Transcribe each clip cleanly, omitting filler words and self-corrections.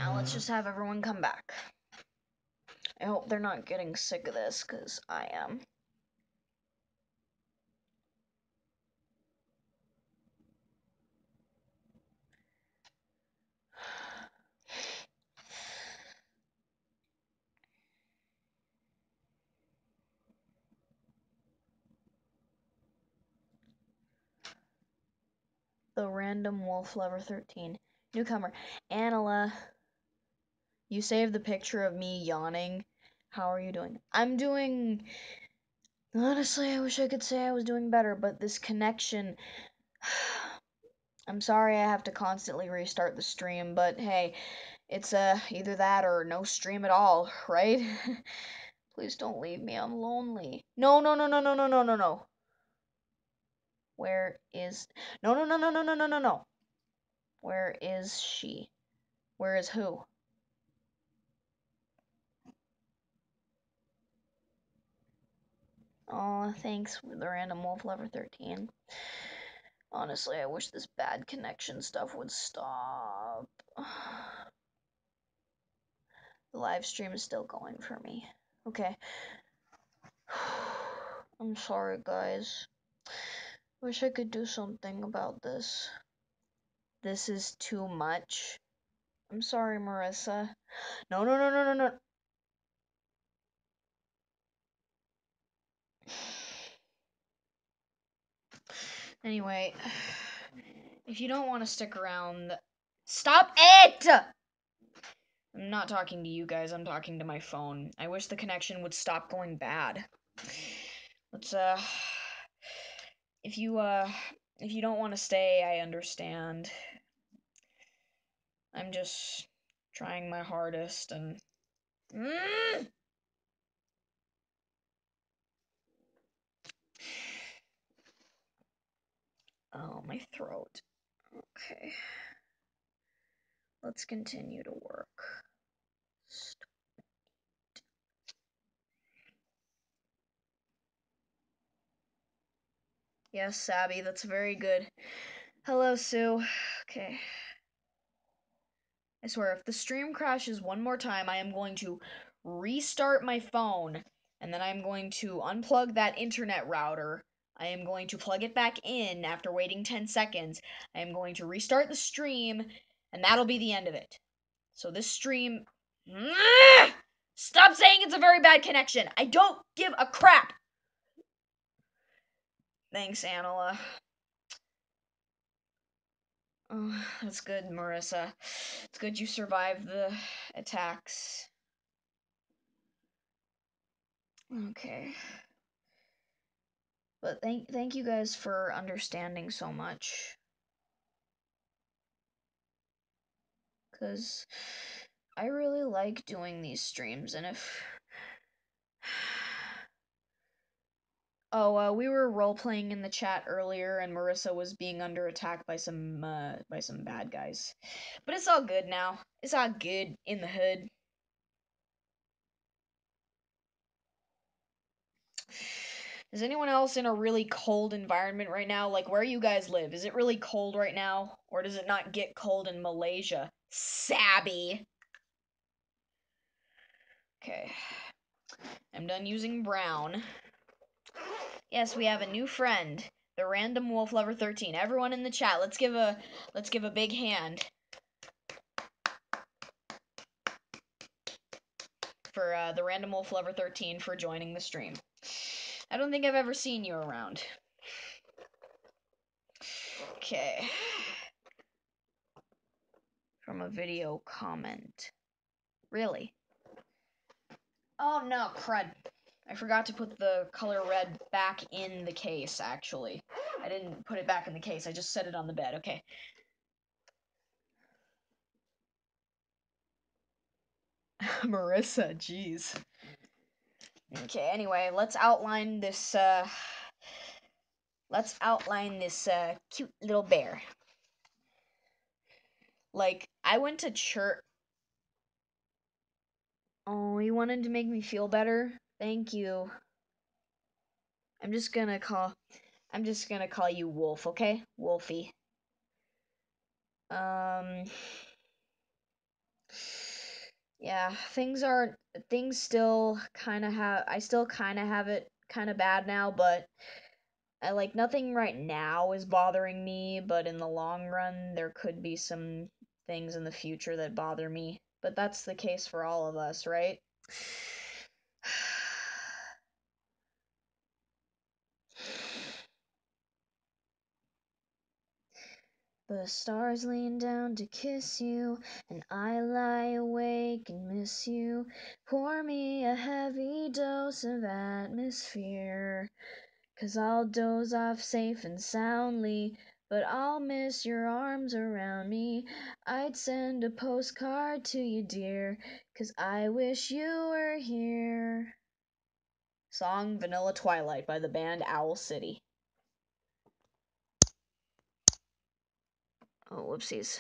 Now let's just have everyone come back. I hope they're not getting sick of this, because I am. The random wolf lover 13. Newcomer. Anila. You saved the picture of me yawning. How are you doing? I'm doing... Honestly, I wish I could say I was doing better, but this connection... I'm sorry I have to constantly restart the stream, but hey, it's either that or no stream at all, right? Please don't leave me, I'm lonely. No, no, no, no, no, no, no, no, no. Where is... No, no, no, no, no, no, no, no, no. Where is she? Where is who? Aw, thanks, the random wolf lover 13. Honestly, I wish this bad connection stuff would stop. The live stream is still going for me. Okay. I'm sorry, guys. Wish I could do something about this. This is too much. I'm sorry, Marissa. No, no, no, no, no, no. Anyway, if you don't want to stick around, stop it! I'm not talking to you guys, I'm talking to my phone. I wish the connection would stop going bad. Let's, if you don't want to stay, I understand. I'm just trying my hardest and... Oh, my throat. Okay. Let's continue to work. Yes, Sabby, that's very good. Hello, Sue. Okay. I swear, if the stream crashes one more time, I am going to restart my phone, and then I'm going to unplug that internet router. I am going to plug it back in after waiting 10 seconds. I am going to restart the stream, and that'll be the end of it. So this stream... Stop saying it's a very bad connection! I don't give a crap! Thanks, Anila. Oh, that's good, Marissa. It's good you survived the attacks. Okay. But thank you guys for understanding so much. 'Cause I really like doing these streams, and if... Oh, we were role-playing in the chat earlier, and Marissa was being under attack by some bad guys. But it's all good now. It's all good in the hood. Is anyone else in a really cold environment right now? Like, where you guys live? Is it really cold right now? Or does it not get cold in Malaysia? Sabby! Okay. I'm done using brown. Yes, we have a new friend. The random wolf lover 13. Everyone in the chat, let's give a big hand for the random wolf lover 13 for joining the stream. I don't think I've ever seen you around. Okay. From a video comment. Really? Oh no, crud. I forgot to put the color red back in the case, actually. I didn't put it back in the case, I just set it on the bed. Okay. Marissa, jeez. Okay, anyway, let's outline this, cute little bear. Like, I went to church. Oh, you wanted to make me feel better? Thank you. I'm just gonna call you Wolf, okay? Wolfie. Yeah, things still kind of have I still kind of have it kind of bad now, but I like nothing right now is bothering me, but in the long run there could be some things in the future that bother me. But that's the case for all of us, right? The stars lean down to kiss you, and I lie awake and miss you. Pour me a heavy dose of atmosphere, 'cause I'll doze off safe and soundly, but I'll miss your arms around me. I'd send a postcard to you, dear, 'cause I wish you were here. Song Vanilla Twilight by the band Owl City. Oh, whoopsies.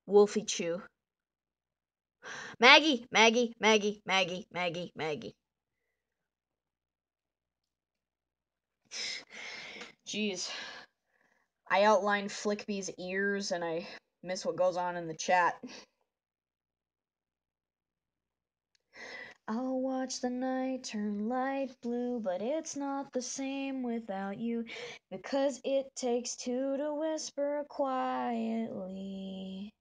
Wolfie Chew. Maggie, Maggie, Maggie, Maggie, Maggie, Maggie. Jeez. I outlined Flickby's ears and I miss what goes on in the chat. I'll watch the night turn light blue, but it's not the same without you, because it takes two to whisper quietly.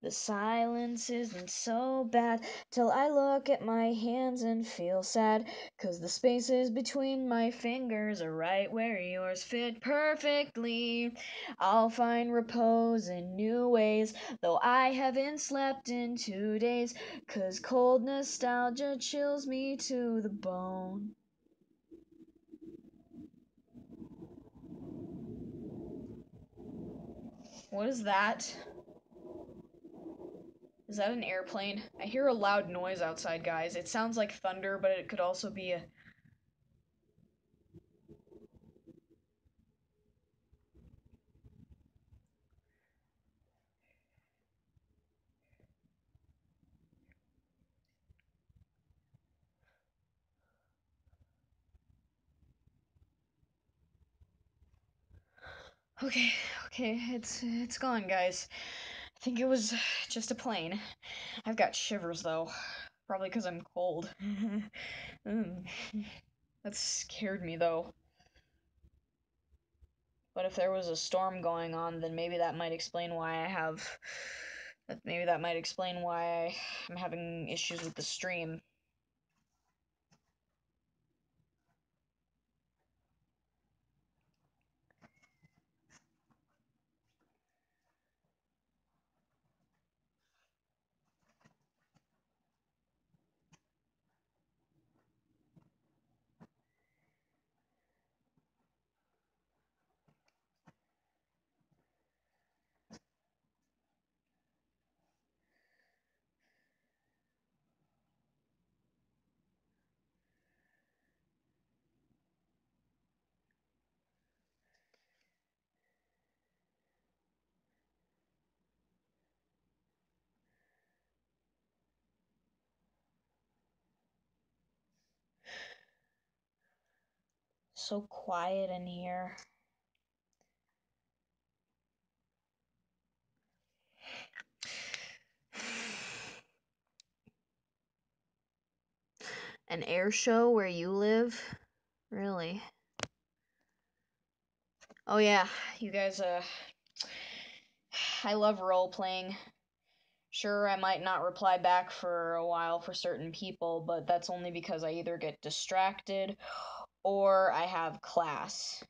The silence isn't so bad till I look at my hands and feel sad, 'cause the spaces between my fingers are right where yours fit perfectly. I'll find repose in new ways, though I haven't slept in 2 days, 'cause cold nostalgia chills me to the bone. What is that? Is that an airplane? I hear a loud noise outside, guys. It sounds like thunder, but it could also be a... Okay, okay, it's gone, guys. I think it was just a plane. I've got shivers though, probably because I'm cold. Mm, that scared me though. But if there was a storm going on, then maybe that might explain why I have. Maybe that might explain why I'm having issues with the stream. So quiet in here. An air show where you live? Really? Oh yeah, you guys, I love role playing. Sure, I might not reply back for a while for certain people, but that's only because I either get distracted or I have class.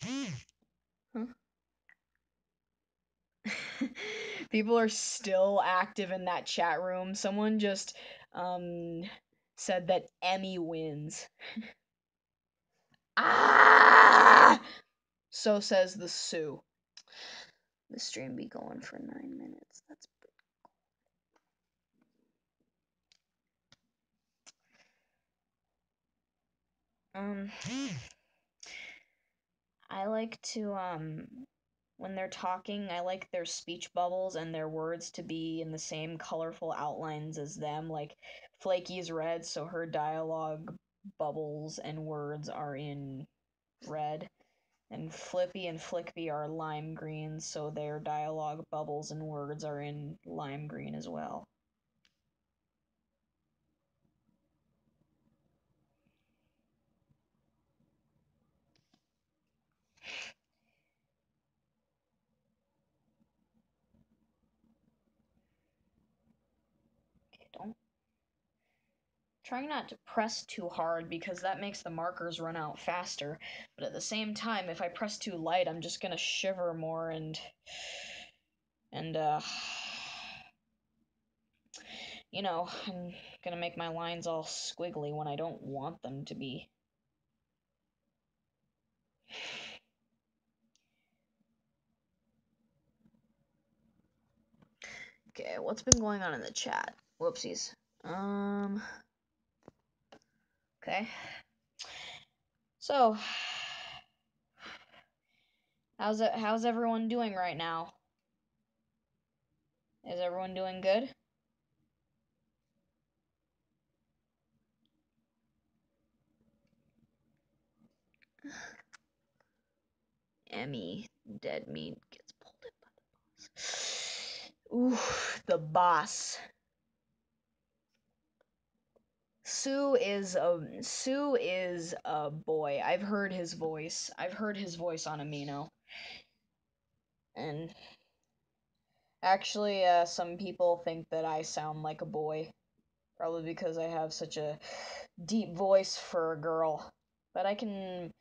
Huh? People are still active in that chat room. Someone just said that Emmy wins. Ah! So says the Sue. The stream be going for 9 minutes. That's um I like to when they're talking, I like their speech bubbles and their words to be in the same colorful outlines as them. Like Flaky's red, so her dialogue bubbles and words are in red. And Flippy and Flickby are lime green, so their dialogue bubbles and words are in lime green as well. Okay, trying not to press too hard because that makes the markers run out faster. But at the same time, if I press too light, I'm just gonna shiver more and you know, I'm gonna make my lines all squiggly when I don't want them to be. Okay, what's been going on in the chat? Whoopsies. Okay. So, how's everyone doing right now? Is everyone doing good? Emmy, dead meat gets pulled in by the boss. Ooh, the boss. Sue is a boy. I've heard his voice. I've heard his voice on Amino. And actually, some people think that I sound like a boy. Probably because I have such a deep voice for a girl. But I can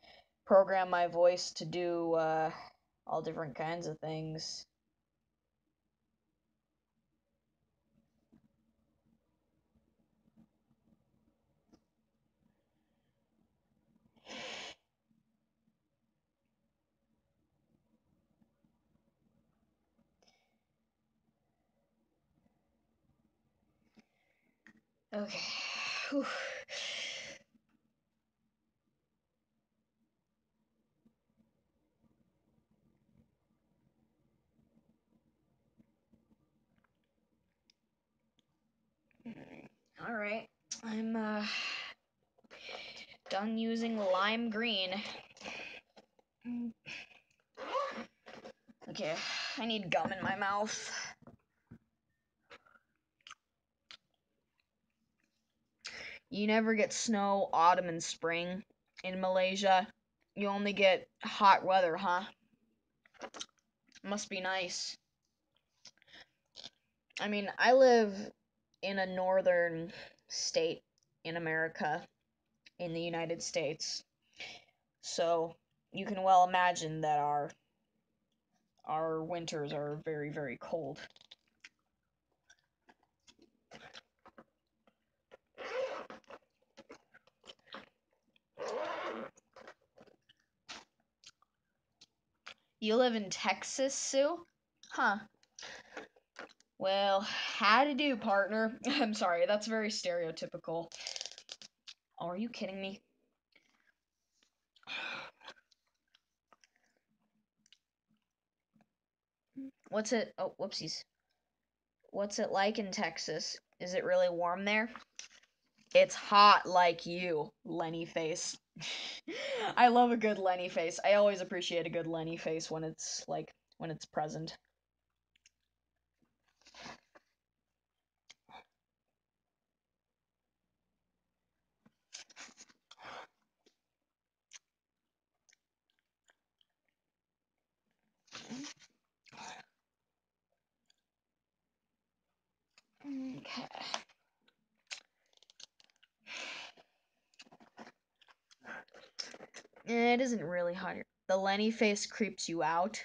program my voice to do all different kinds of things. Okay. Whew. All right. I'm done using lime green. Okay, I need gum in my mouth. You never get snow, autumn, and spring in Malaysia. You only get hot weather, huh? Must be nice. I mean, I live in a northern state in America, in the United States. So, you can well imagine that our winters are very, very cold. You live in Texas, Sue? Huh. Well, how to do, partner? I'm sorry, that's very stereotypical. Oh, are you kidding me? What's it? Oh, whoopsies. What's it like in Texas? Is it really warm there? It's hot like you, Lenny face. I love a good Lenny face. I always appreciate a good Lenny face when it's present. Okay. It isn't really hot here. The Lenny face creeps you out.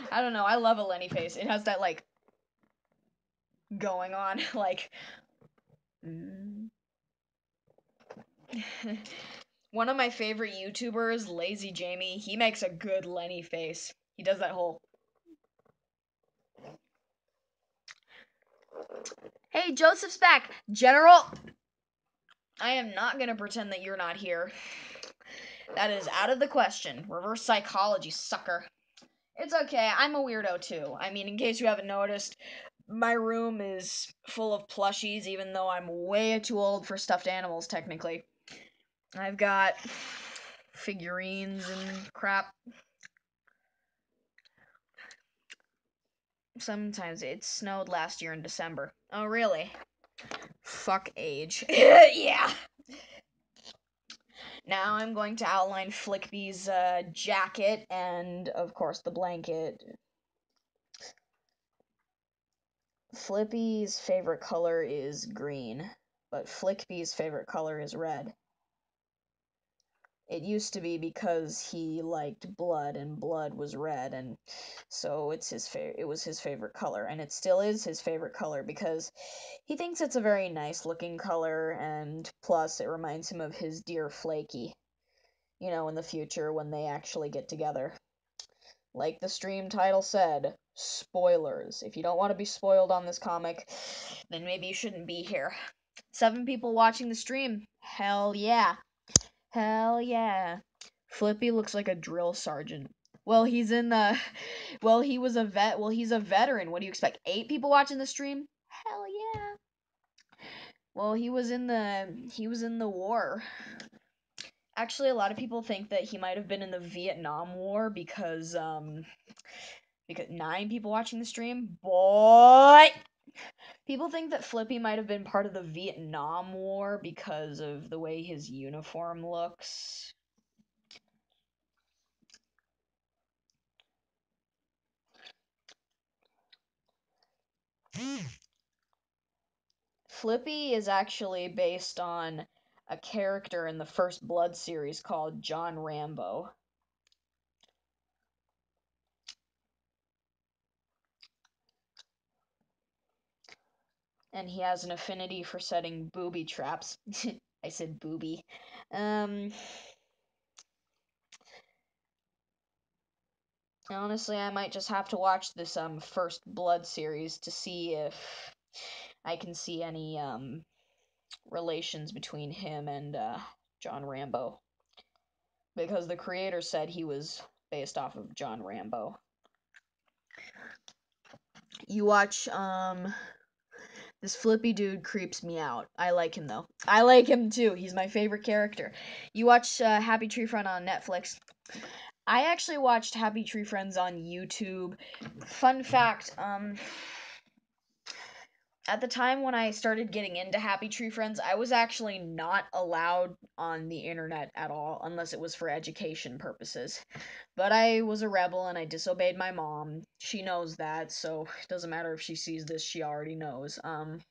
I don't know. I love a Lenny face. It has that like going on like one of my favorite YouTubers, Lazy Jamie, he makes a good Lenny face. He does that whole Hey, Joseph's back. General, I am not going to pretend that you're not here. That is out of the question. Reverse psychology, sucker. It's okay. I'm a weirdo too. I mean, in case you haven't noticed, my room is full of plushies, even though I'm way too old for stuffed animals, technically. I've got figurines and crap. Sometimes it snowed last year in December. Oh, really? Fuck age. Yeah. Now I'm going to outline Flickby's jacket and, of course, the blanket. Flippy's favorite color is green, but Flickby's favorite color is red. It used to be because he liked blood and blood was red, and so it was his favorite color, and it still is his favorite color because he thinks it's a very nice looking color, and plus it reminds him of his dear Flaky, you know, in the future when they actually get together. Like the stream title said, spoilers. If you don't want to be spoiled on this comic, then maybe you shouldn't be here. 7 people watching the stream. Hell yeah. Hell yeah. Flippy looks like a drill sergeant. Well, he's in the. Well, he was a vet. Well, he's a veteran. What do you expect? 8 people watching the stream? Hell yeah. Well, he was in the. He was in the war. Actually, a lot of people think that he might have been in the Vietnam War because 9 people watching the stream. Boy, people think that Flippy might have been part of the Vietnam War because of the way his uniform looks. Flippy is actually based on a character in the First Blood series called John Rambo. And he has an affinity for setting booby traps. I said booby. Honestly, I might just have to watch this First Blood series to see if I can see any relations between him and John Rambo. Because the creator said he was based off of John Rambo. You watch this Flippy dude creeps me out. I like him though. I like him too. He's my favorite character. You watch Happy Tree Friend on Netflix. I actually watched Happy Tree Friends on YouTube. Fun fact, at the time when I started getting into Happy Tree Friends, I was actually not allowed on the internet at all, unless it was for education purposes. But I was a rebel and I disobeyed my mom. She knows that, so it doesn't matter if she sees this, she already knows. And,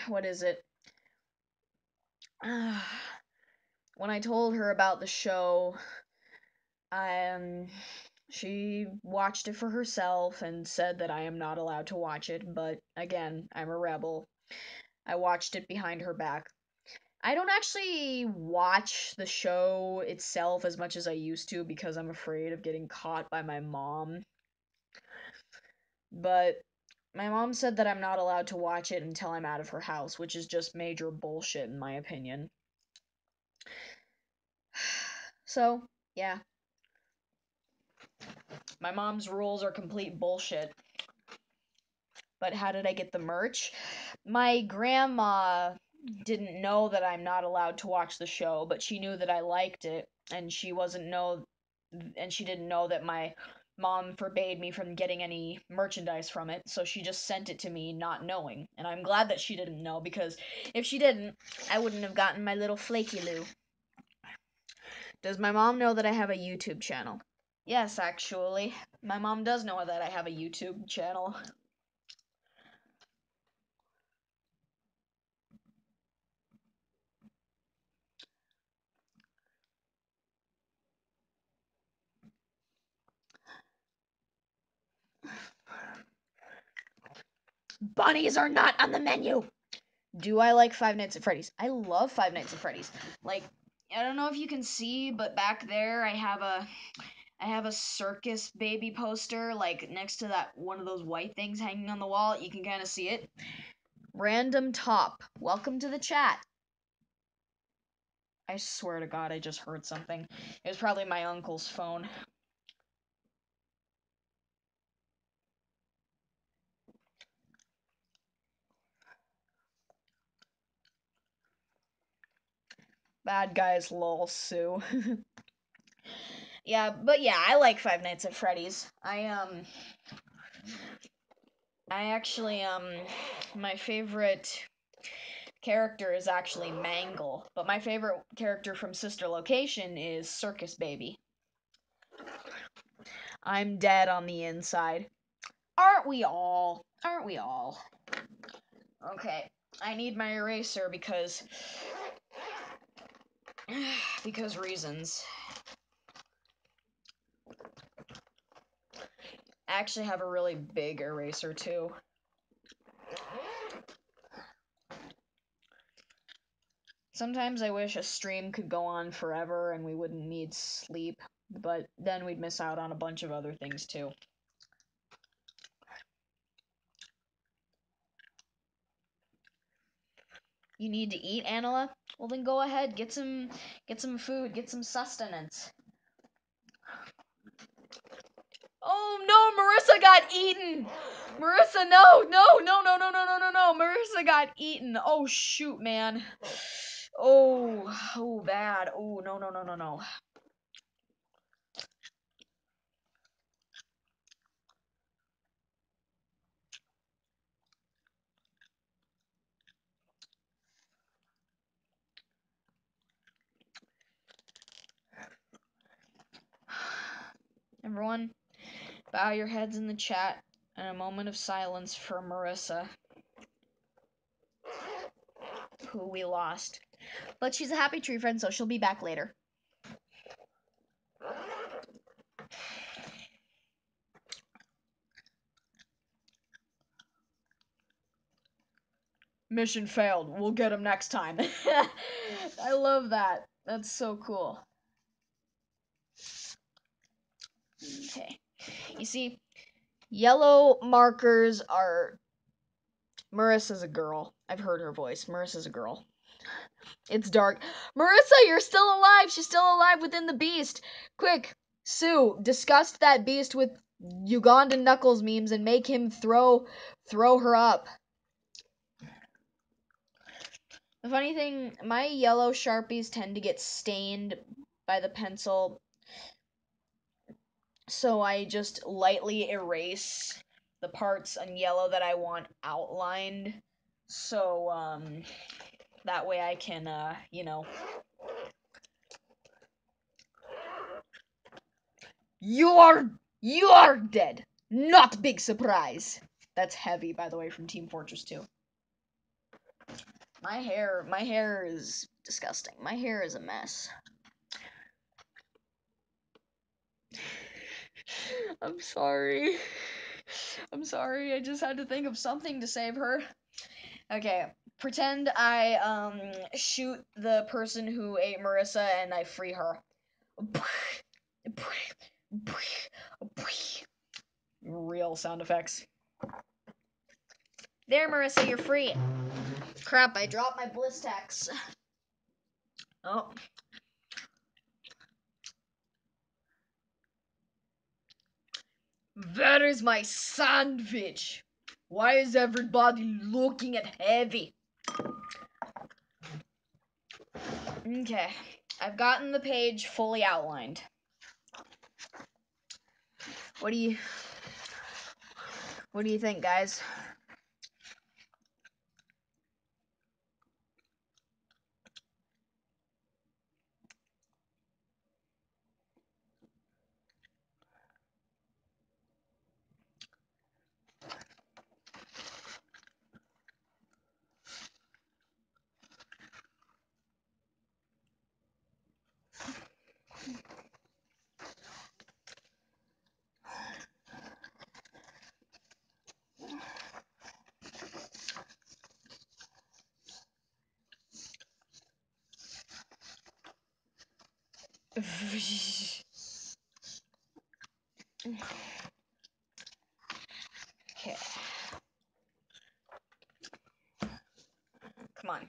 what is it? When I told her about the show, she watched it for herself and said that I am not allowed to watch it, but again, I'm a rebel. I watched it behind her back. I don't actually watch the show itself as much as I used to because I'm afraid of getting caught by my mom. But my mom said that I'm not allowed to watch it until I'm out of her house, which is just major bullshit in my opinion. So, yeah. My mom's rules are complete bullshit. But how did I get the merch? My grandma didn't know that I'm not allowed to watch the show, but she knew that I liked it, and she didn't know that my mom forbade me from getting any merchandise from it, so she just sent it to me not knowing. And I'm glad that she didn't know, because if she didn't, I wouldn't have gotten my little flaky loo. Does my mom know that I have a YouTube channel? Yes, actually. My mom does know that I have a YouTube channel. Bunnies are not on the menu! Do I like Five Nights at Freddy's? I love Five Nights at Freddy's. Like, I don't know if you can see, but back there I have a circus baby poster, like next to that one of those white things hanging on the wall. You can kind of see it. Random Top. Welcome to the chat. I swear to God, I just heard something. It was probably my uncle's phone. Bad guys, lol, Sue. Yeah, but yeah, I like Five Nights at Freddy's. I actually, my favorite character is actually Mangle, but my favorite character from Sister Location is Circus Baby. I'm dead on the inside. Aren't we all? Aren't we all? Okay, I need my eraser because reasons. I actually have a really big eraser too. Sometimes I wish a stream could go on forever and we wouldn't need sleep, but then we'd miss out on a bunch of other things too. You need to eat, Anila? Well then go ahead, get some food, get some sustenance. Oh no, Marissa got eaten! Marissa, no! Marissa got eaten. Oh shoot, man. Oh, bad. Oh, no. Everyone, bow your heads in the chat and a moment of silence for Marissa, who we lost. But she's a happy tree friend, so she'll be back later. Mission failed. We'll get him next time. I love that. That's so cool. Okay. You see, yellow markers are... Marissa's a girl. I've heard her voice. Marissa's a girl. It's dark. Marissa, you're still alive! She's still alive within the beast! Quick, Sue, disgust that beast with Ugandan Knuckles memes and make him throw her up. The funny thing, my yellow Sharpies tend to get stained by the pencil, so I just lightly erase the parts in yellow that I want outlined, so, that way I can, you know. You are dead! Not big surprise! That's heavy, by the way, from Team Fortress 2. My hair is disgusting. My hair is a mess. I'm sorry. I just had to think of something to save her. Okay, pretend I, shoot the person who ate Marissa and I free her. Real sound effects. There, Marissa, you're free. Crap, I dropped my Blistax. Oh. Where is my sandwich? Why is everybody looking at Heavy? Okay, I've gotten the page fully outlined. What do you think, guys? Okay. Come on.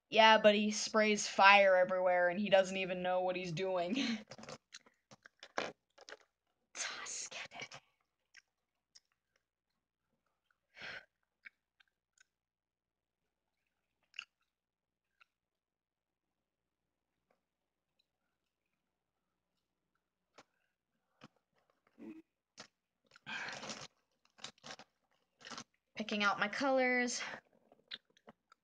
Yeah, but he sprays fire everywhere and he doesn't even know what he's doing. picking out my colors.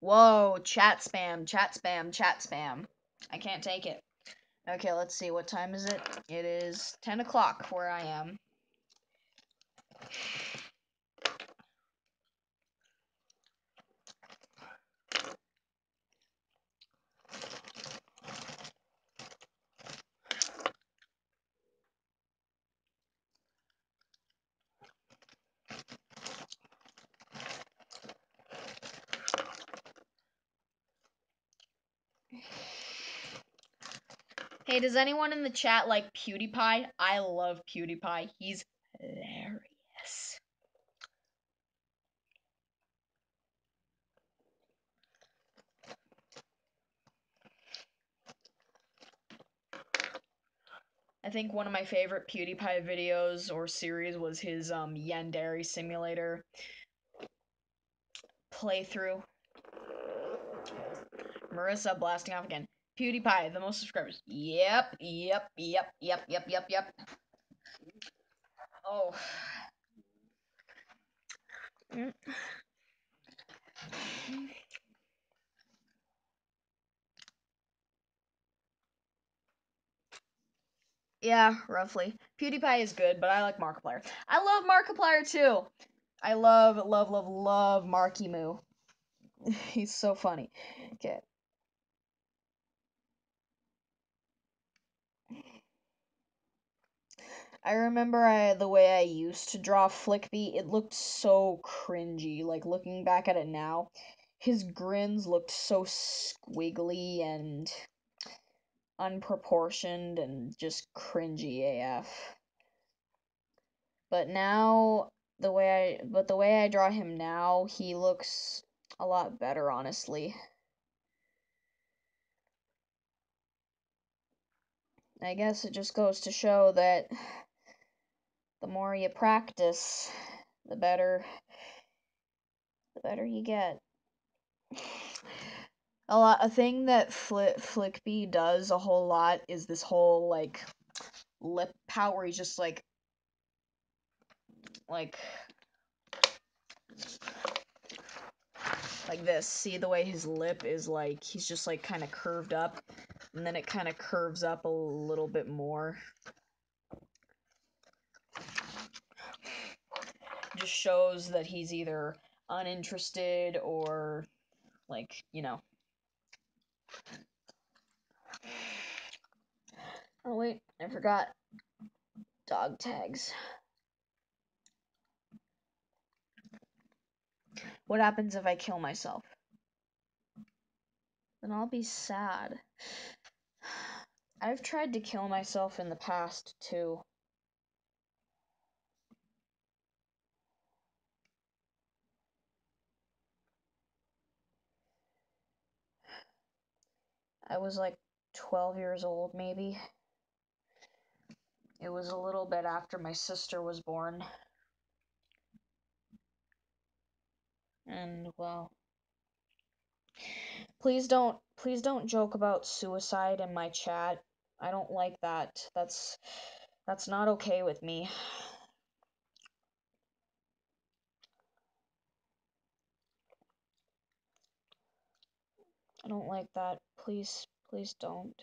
Whoa, chat spam, chat spam, chat spam. I can't take it. Okay, let's see. What time is it? It is 10 o'clock where I am. Hey, does anyone in the chat like PewDiePie? I love PewDiePie. He's hilarious. I think one of my favorite PewDiePie videos or series was his Yandere Simulator playthrough. Marissa blasting off again. PewDiePie, the most subscribers. Yep. Oh. Yeah, roughly. PewDiePie is good, but I like Markiplier. I love Markiplier too. I love Marky Moo. He's so funny. Okay. I remember the way I used to draw Flickbee, it looked so cringy. Like, looking back at it now, his grins looked so squiggly and unproportioned and just cringy AF. But now, the way I draw him now, he looks a lot better, honestly. I guess it just goes to show that the more you practice, the better you get. A thing that Flickbee does a whole lot is this whole like lip pout where he's just like this. See the way his lip is like, he's just like kind of curved up, and then it kind of curves up a little bit more. Just shows that he's either uninterested or like, you know. Oh wait, I forgot. Dog tags. What happens if I kill myself? Then I'll be sad. I've tried to kill myself in the past, too. I was like 12 years old, maybe. It was a little bit after my sister was born. And, well, please don't joke about suicide in my chat. I don't like that. That's not okay with me. I don't like that. Please don't.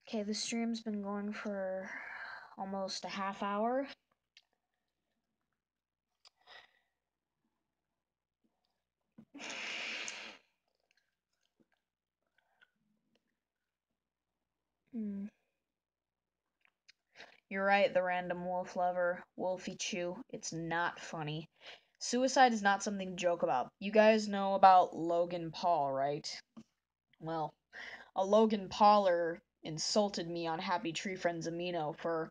Okay, the stream's been going for almost a half hour. You're right, the random wolf lover, Wolfie Chew. It's not funny. Suicide is not something to joke about. You guys know about Logan Paul, right? Well, a Logan Pauler insulted me on Happy Tree Friends Amino for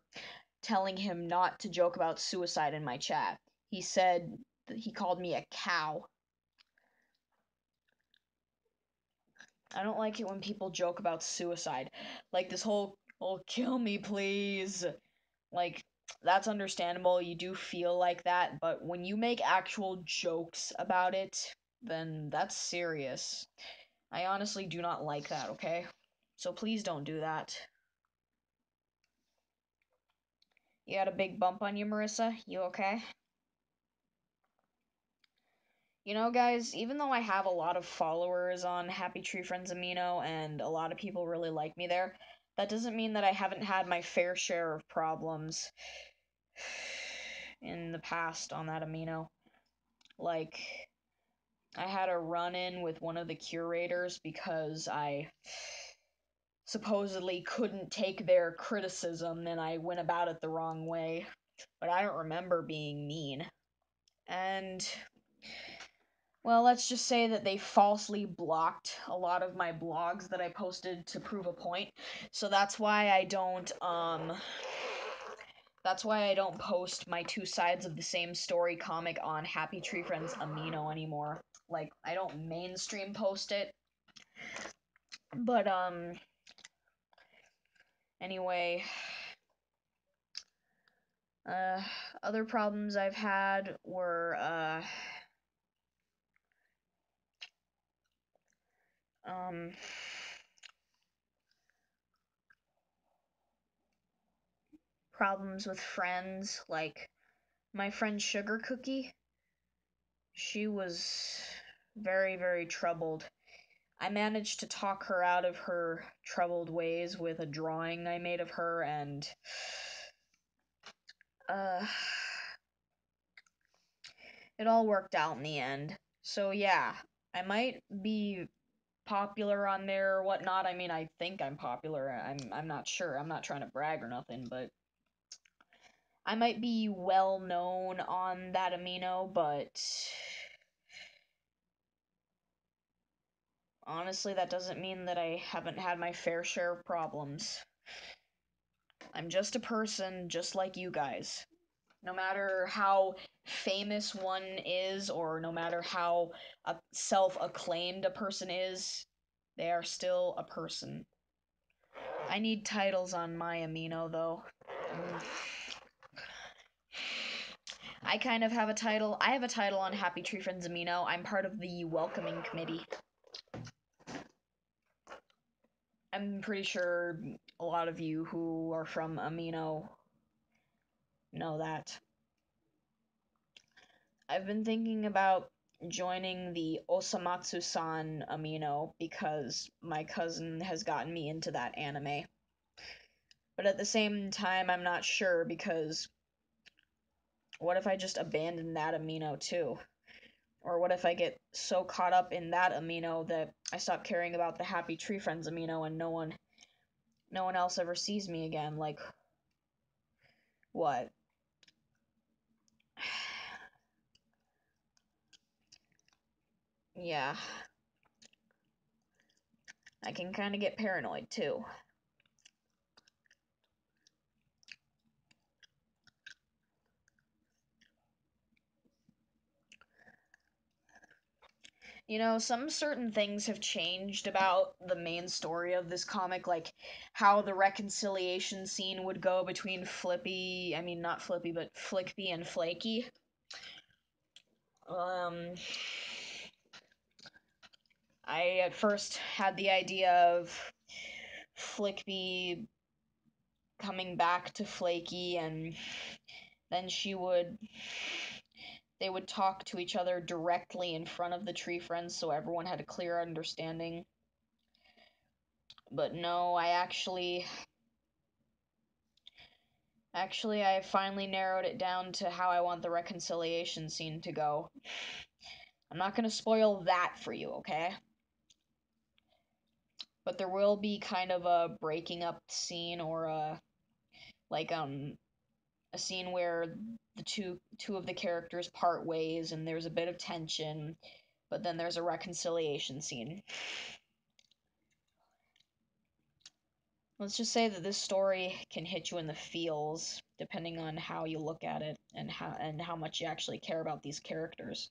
telling him not to joke about suicide in my chat. He said he called me a cow. I don't like it when people joke about suicide. Like this whole, oh, kill me, please. Like, that's understandable. You do feel like that. But when you make actual jokes about it, then that's serious. I honestly do not like that, okay? So please don't do that. You had a big bump on you, Marissa? You okay? You know, guys, even though I have a lot of followers on Happy Tree Friends Amino and a lot of people really like me there, that doesn't mean that I haven't had my fair share of problems in the past on that Amino. Like, I had a run-in with one of the curators because I supposedly couldn't take their criticism and I went about it the wrong way. But I don't remember being mean. And, well, let's just say that they falsely blocked a lot of my blogs that I posted to prove a point. So that's why I don't post my two sides of the same story comic on Happy Tree Friends Amino anymore. Like, I don't mainstream post it. But, anyway, other problems I've had were, problems with friends, like my friend Sugar Cookie. She was very, very troubled. I managed to talk her out of her troubled ways with a drawing I made of her, and uh, it all worked out in the end. So yeah, I might be popular on there or whatnot. I mean, I think I'm popular. I'm not sure. I'm not trying to brag or nothing, but I might be well known on that Amino, but honestly, that doesn't mean that I haven't had my fair share of problems. I'm just a person, just like you guys. No matter how famous one is, or no matter how self-acclaimed a person is, they are still a person. I need titles on my Amino, though. I kind of have a title. I have a title on Happy Tree Friends Amino. I'm part of the welcoming committee. I'm pretty sure a lot of you who are from Amino know that. I've been thinking about joining the Osamatsu-san Amino because my cousin has gotten me into that anime. But at the same time, I'm not sure because what if I just abandon that Amino too? Or what if I get so caught up in that Amino that I stop caring about the Happy Tree Friends Amino and no one else ever sees me again? Like, what? Yeah, I can kind of get paranoid too. You know, some certain things have changed about the main story of this comic, like how the reconciliation scene would go between Flippy, I mean, not Flippy, but Flickby and Flaky. I at first had the idea of Flickby coming back to Flaky, and then they would talk to each other directly in front of the tree friends so everyone had a clear understanding. But no, Actually, I finally narrowed it down to how I want the reconciliation scene to go. I'm not gonna spoil that for you, okay? But there will be kind of a breaking up scene or like a scene where the two of the characters part ways and there's a bit of tension, but then there's a reconciliation scene. Let's just say that this story can hit you in the feels depending on how you look at it and how much you actually care about these characters.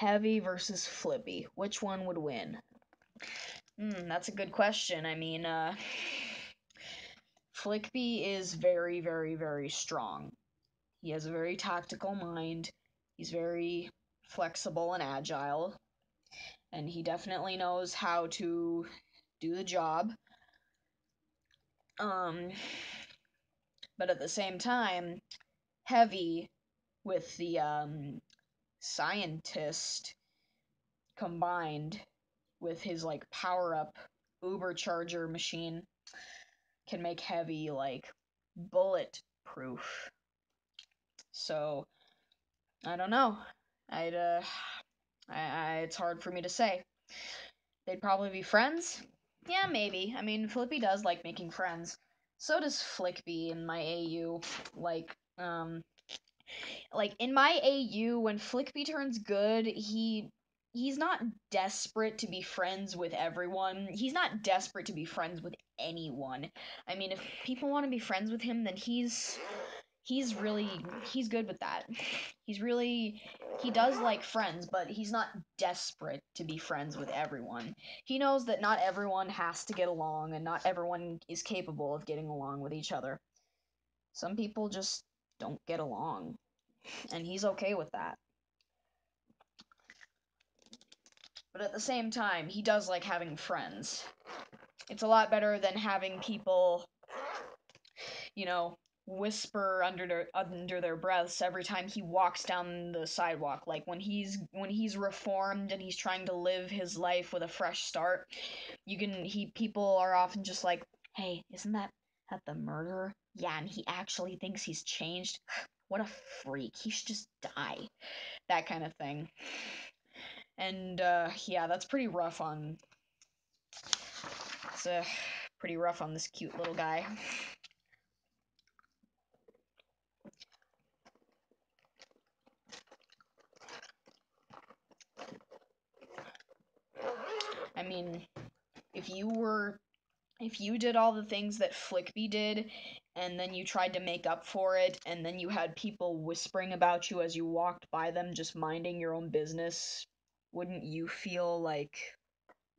Heavy versus Flippy. Which one would win? That's a good question. I mean, Flippy is very, very, very strong. He has a very tactical mind. He's very flexible and agile. And he definitely knows how to do the job. But at the same time, Heavy with the scientist combined with his like power up Ubercharger machine can make Heavy like bulletproof. So I don't know. It's hard for me to say. They'd probably be friends. Yeah, maybe. I mean, Flippy does like making friends. So does Flickby in my AU. Like in my AU, when Flickby turns good, he's not desperate to be friends with everyone. He's not desperate to be friends with anyone. I mean, if people want to be friends with him, then he's good with that. He does like friends, but he's not desperate to be friends with everyone. He knows that not everyone has to get along and not everyone is capable of getting along with each other. Some people just don't get along, and he's okay with that. But at the same time, he does like having friends. It's a lot better than having people, you know, whisper under their breaths every time he walks down the sidewalk. Like when he's reformed and he's trying to live his life with a fresh start, people are often just like, "Hey, isn't that the murderer? Yeah, and he actually thinks he's changed. What a freak. He should just die." That kind of thing. And yeah, that's pretty rough on it's pretty rough on this cute little guy. I mean, if you did all the things that Flickby did, and then you tried to make up for it, and then you had people whispering about you as you walked by them just minding your own business, wouldn't you feel like,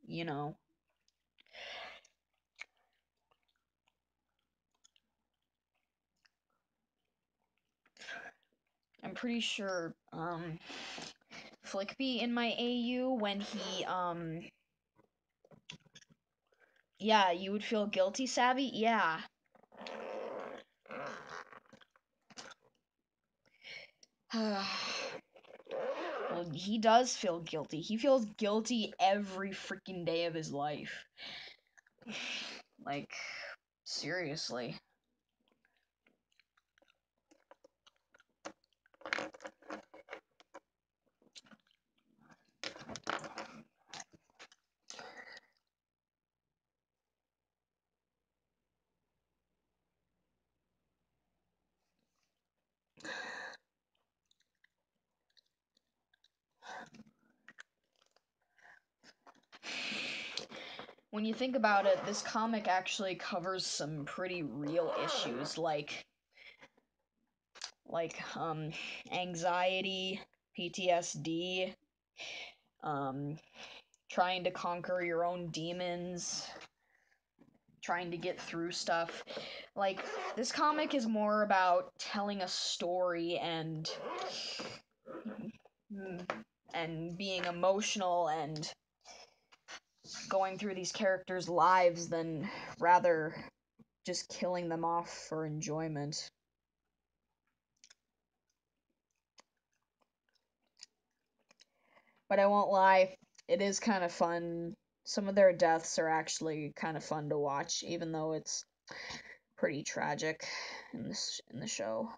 you know, I'm pretty sure, Flickby in my AU, when he, yeah, you would feel guilty, Savvy? Yeah. Well, he does feel guilty. He feels guilty every freaking day of his life. Like, seriously. When you think about it, this comic actually covers some pretty real issues like anxiety, PTSD, um trying to conquer your own demons, trying to get through stuff. Like, this comic is more about telling a story and being emotional and going through these characters' lives than rather just killing them off for enjoyment. But I won't lie, it is kind of fun. Some of their deaths are actually kind of fun to watch, even though it's pretty tragic in the show.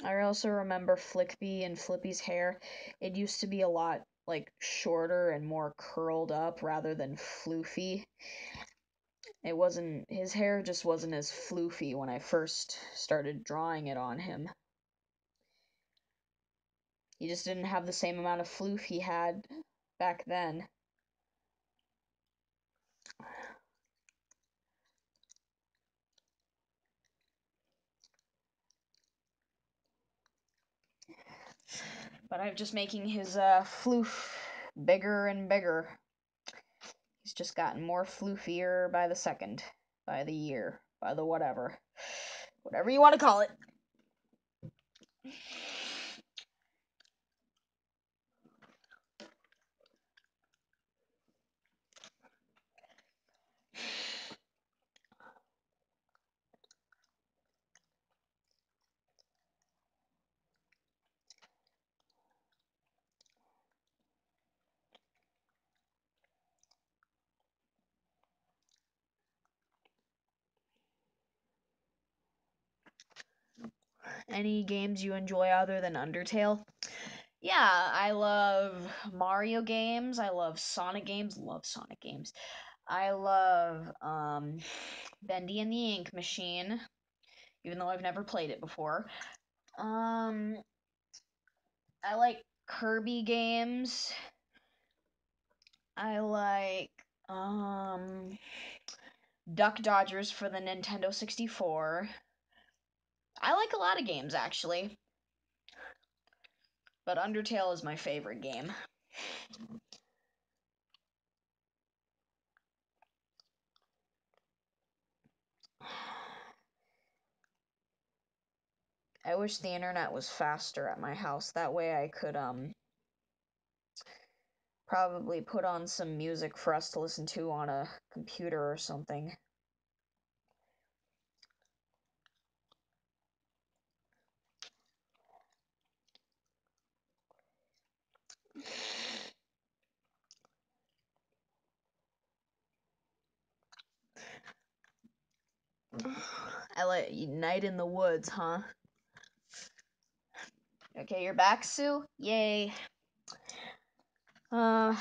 I also remember Flickby and Flippy's hair. It used to be a lot like shorter and more curled up rather than floofy. His hair just wasn't as floofy when I first started drawing it on him. He just didn't have the same amount of floof he had back then. But I'm just making his floof bigger and bigger. He's just gotten more floofier by the second, by the year, by the whatever. Whatever you want to call it. Any games you enjoy other than Undertale? Yeah, I love Mario games. I love Sonic games. Love Sonic games. I love Bendy and the Ink Machine, even though I've never played it before. I like Kirby games. I like Duck Dodgers for the Nintendo 64. I like a lot of games actually, but Undertale is my favorite game. I wish the internet was faster at my house. That way I could probably put on some music for us to listen to on a computer or something. I like Night in the Woods, huh? Okay, you're back, Sue? Yay. Never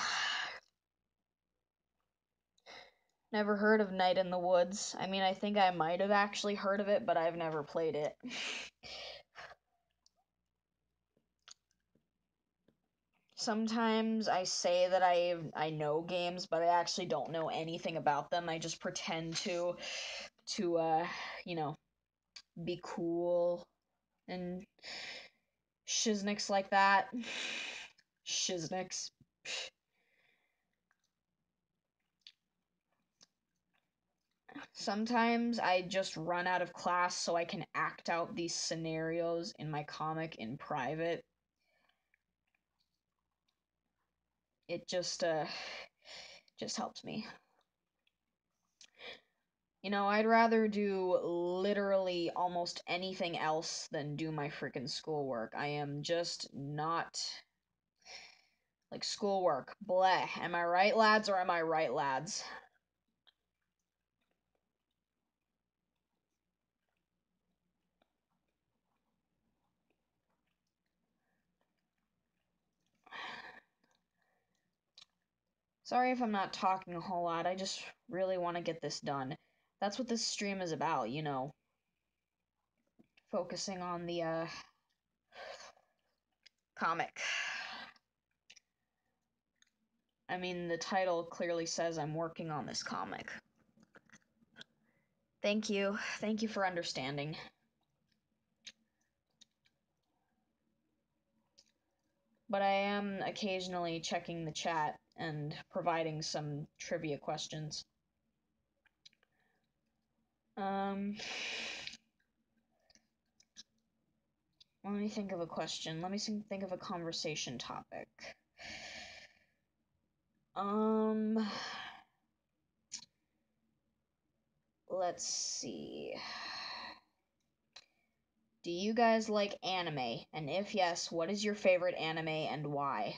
heard of Night in the Woods. I mean, I think I might have actually heard of it, but I've never played it. Sometimes I say that I know games, but I actually don't know anything about them. I just pretend to you know, be cool and shiznicks like that. Shiznicks. Sometimes I just run out of class so I can act out these scenarios in my comic in private. It just helps me. You know, I'd rather do literally almost anything else than do my freaking schoolwork. I am just not like schoolwork. Bleh. Am I right, lads, or am I right, lads? Sorry if I'm not talking a whole lot. I just really want to get this done. That's what this stream is about, you know. Focusing on the comic. I mean, the title clearly says I'm working on this comic. Thank you. Thank you for understanding. But I am occasionally checking the chat and providing some trivia questions. Let me think of a question. Let me think of a conversation topic. Let's see. Do you guys like anime? And if yes, what is your favorite anime and why?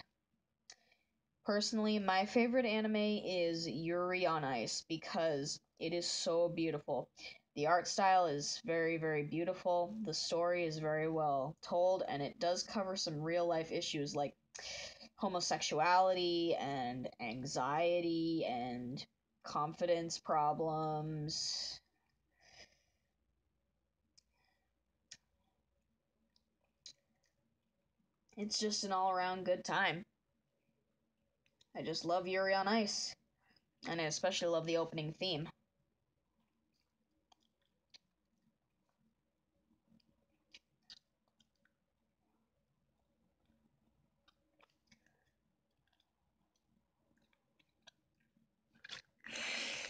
Personally, my favorite anime is Yuri on Ice because it is so beautiful. The art style is very, very beautiful. The story is very well told, and it does cover some real life issues like homosexuality and anxiety and confidence problems. It's just an all around good time. I just love Yuri on Ice, and I especially love the opening theme.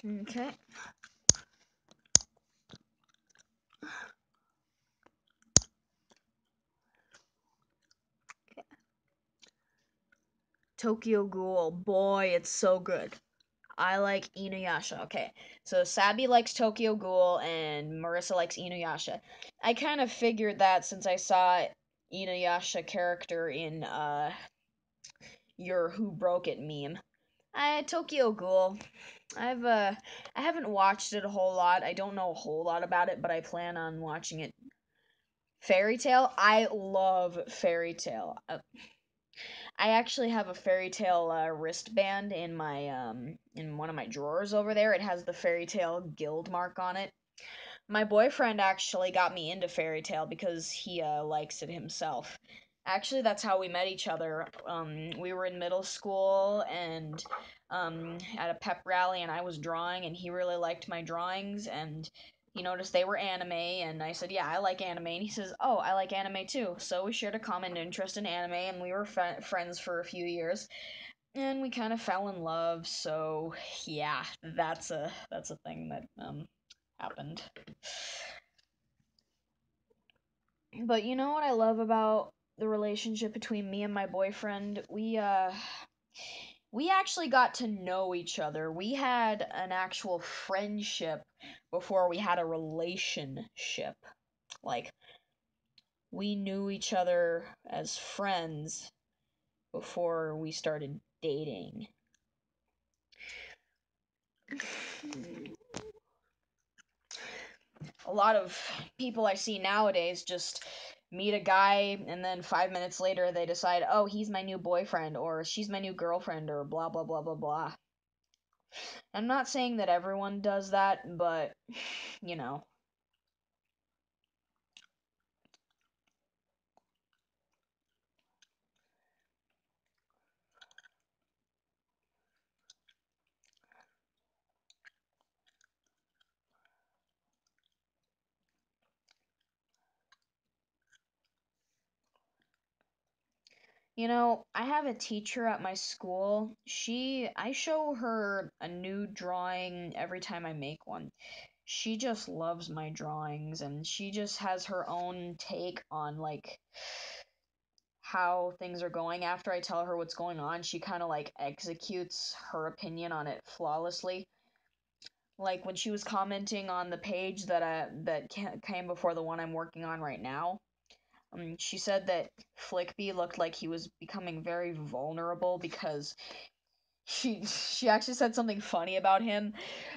Okay. Tokyo Ghoul. Boy, it's so good. I like Inuyasha. Okay, so Sabi likes Tokyo Ghoul and Marissa likes Inuyasha. I kind of figured that since I saw Inuyasha character in your Who Broke It meme. Tokyo Ghoul. I haven't watched it a whole lot. I don't know a whole lot about it, but I plan on watching it. Fairy Tail. I love Fairy Tail. I actually have a Fairy Tail wristband in one of my drawers over there. It has the Fairy Tail guild mark on it. My boyfriend actually got me into Fairy Tail because he likes it himself. Actually, that's how we met each other. We were in middle school and at a pep rally, and I was drawing, and he really liked my drawings, and he noticed they were anime, and I said, "Yeah, I like anime," and he says, "Oh, I like anime too." So we shared a common interest in anime, and we were friends for a few years, and we kind of fell in love. So yeah, that's a thing that happened. But you know what I love about the relationship between me and my boyfriend? We actually got to know each other. We had an actual friendship before we had a relationship. Like we knew each other as friends before we started dating. A lot of people I see nowadays just meet a guy and then 5 minutes later they decide, oh, he's my new boyfriend or she's my new girlfriend or blah blah blah blah blah. I'm not saying that everyone does that, but you know. You know, I have a teacher at my school. I show her a new drawing every time I make one. She just loves my drawings and she just has her own take on like how things are going after I tell her what's going on. She kind of like executes her opinion on it flawlessly. Like when she was commenting on the page that came before the one I'm working on right now. She said that Flickby looked like he was becoming very vulnerable because she actually said something funny about him.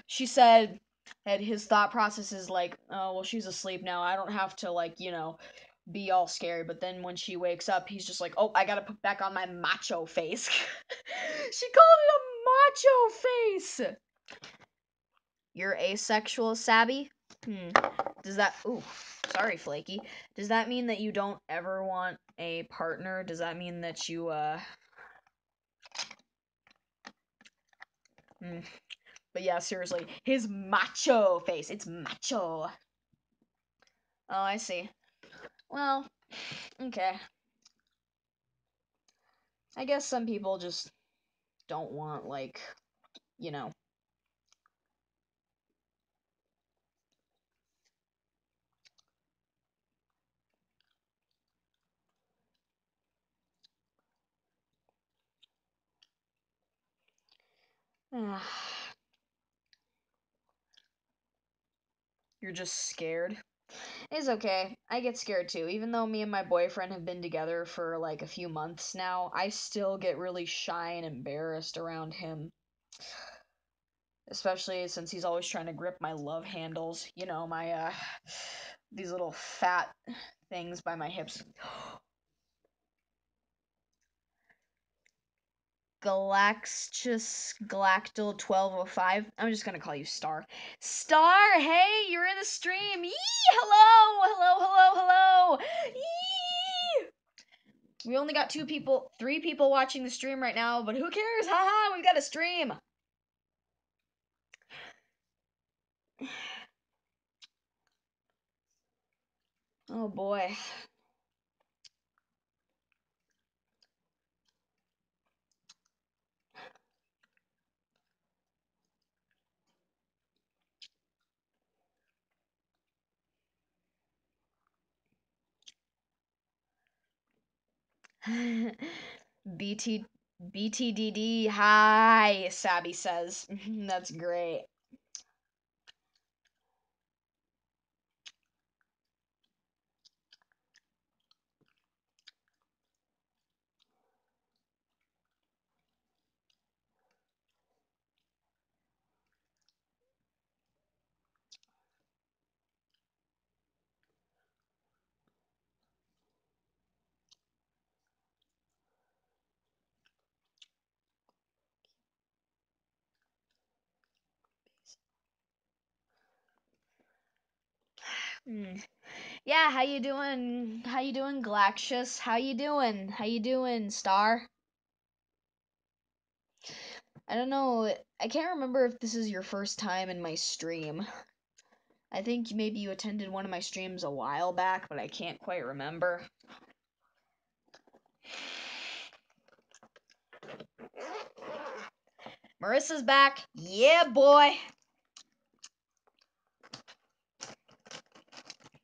She said that his thought process is like, oh well, she's asleep now. I don't have to like be all scary. But then when she wakes up, he's just like, oh, I gotta put back on my macho face. She called it a macho face. You're asexual, Sabby? Does that... Ooh, sorry, Flaky. Does that mean that you don't ever want a partner? Does that mean that you, But yeah, seriously. His macho face. It's macho. Oh, I see. Well, okay. I guess some people just don't want, like, you know. You're just scared. It's okay. I get scared too. Even though me and my boyfriend have been together for like a few months now, I still get really shy and embarrassed around him. Especially since he's always trying to grip my love handles. You know, my, these little fat things by my hips. Galaxus Galactyl 1205. I'm just gonna call you Star. Star, hey, you're in the stream. Yee! Hello! Hello, hello, hello! Yee! We only got 3 people watching the stream right now, but who cares? Haha, we've got a stream. Oh boy. BT BTDD. Hi, Sabby says. That's great. Yeah, how you doing? How you doing, Glaxius? How you doing? How you doing, Star? I don't know. I can't remember if this is your first time in my stream. I think maybe you attended one of my streams a while back, but I can't quite remember. Marissa's back. Yeah, boy.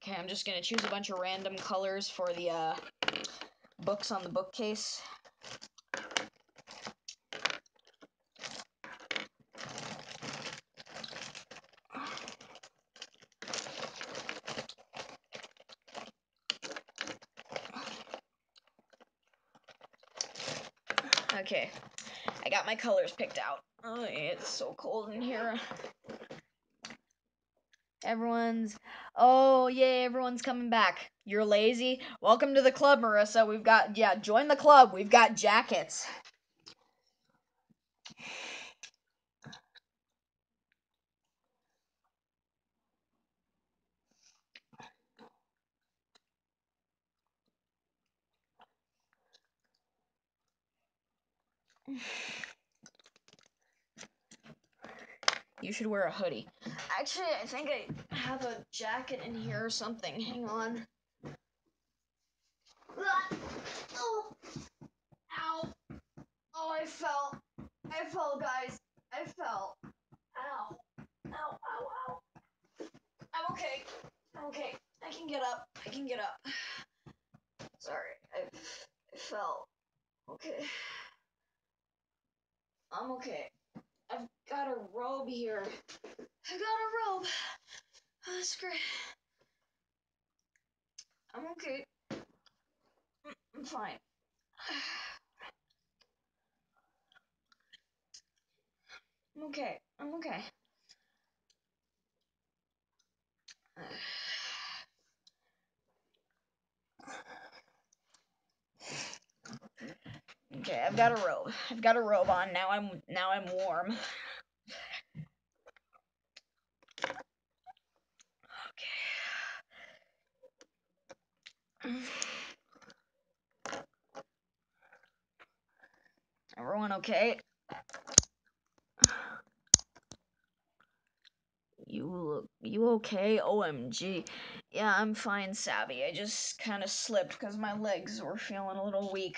Okay, I'm just gonna choose a bunch of random colors for the books on the bookcase. Okay, I got my colors picked out. Oh, it's so cold in here. Oh, yay, everyone's coming back. You're lazy? Welcome to the club, Marissa. Join the club. We've got jackets. You should wear a hoodie. Actually, I think I have a jacket in here or something. Hang on. Oh, ow. Oh, I fell. I fell, guys. I fell. Ow. Ow, ow, ow. I'm okay. I'm okay. I can get up. I can get up. Sorry, I fell. Okay. I'm okay. I've got a robe here. I got a robe. Oh, that's great. I'm okay. I'm fine. I'm okay. I'm okay. Okay, I've got a robe. I've got a robe on. Now I'm warm. Okay. Everyone okay? You okay? OMG. Yeah, I'm fine, Savvy. I just kind of slipped because my legs were feeling a little weak.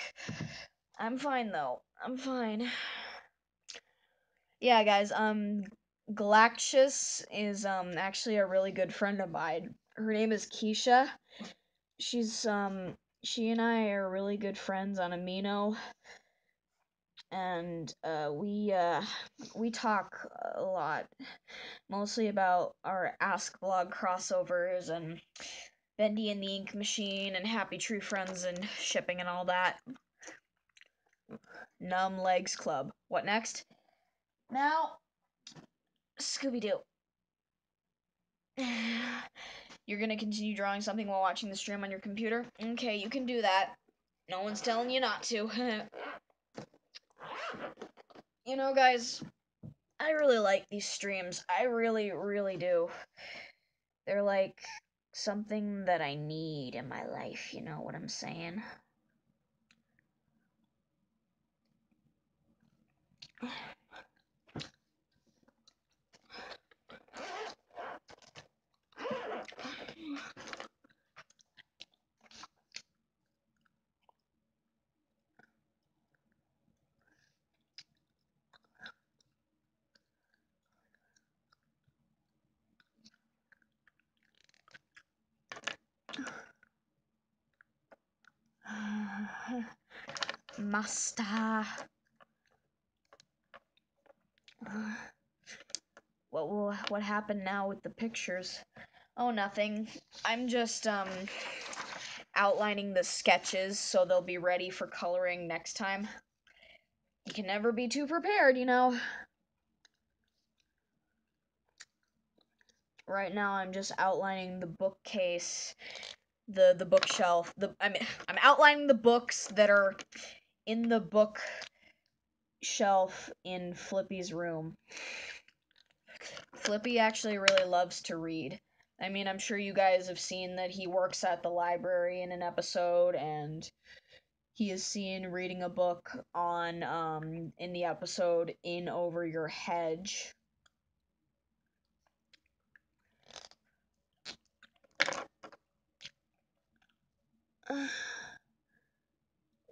I'm fine though. I'm fine. Yeah, guys, Galactus is actually a really good friend of mine. Her name is Keisha. She's she and I are really good friends on Amino, and we talk a lot, mostly about our Ask Blog crossovers and Bendy and the Ink Machine and Happy True Friends and shipping and all that. Numb Legs Club. What next? Now, Scooby-Doo. You're gonna continue drawing something while watching the stream on your computer? Okay, you can do that. No one's telling you not to. You know, guys, I really like these streams. I really, really do. They're like something that I need in my life, you know what I'm saying? master. What happened now with the pictures? Oh, nothing. I'm just outlining the sketches so they'll be ready for coloring next time. You can never be too prepared, you know. Right now I'm just outlining the bookcase, the bookshelf. I'm outlining the books that are in the bookshelf in Flippy's room. Flippy actually really loves to read. I mean, I'm sure you guys have seen that he works at the library in an episode, and he is seen reading a book on in the episode In Over Your Hedge.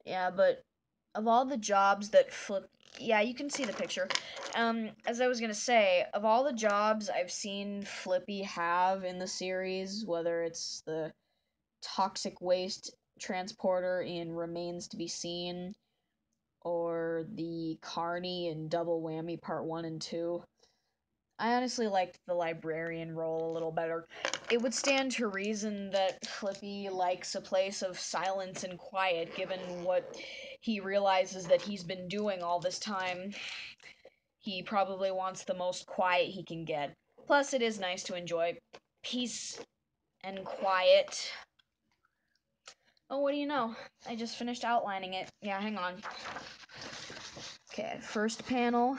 Yeah, but of all the jobs that yeah, you can see the picture. As I was gonna say, of all the jobs I've seen Flippy have in the series, whether it's the toxic waste transporter in Remains to be Seen, or the Carney in Double Whammy Part 1 and 2, I honestly liked the librarian role a little better. It would stand to reason that Flippy likes a place of silence and quiet, given what he realizes that he's been doing all this time. He probably wants the most quiet he can get. Plus, it is nice to enjoy peace and quiet. Oh, what do you know? I just finished outlining it. Yeah, hang on. Okay, first panel.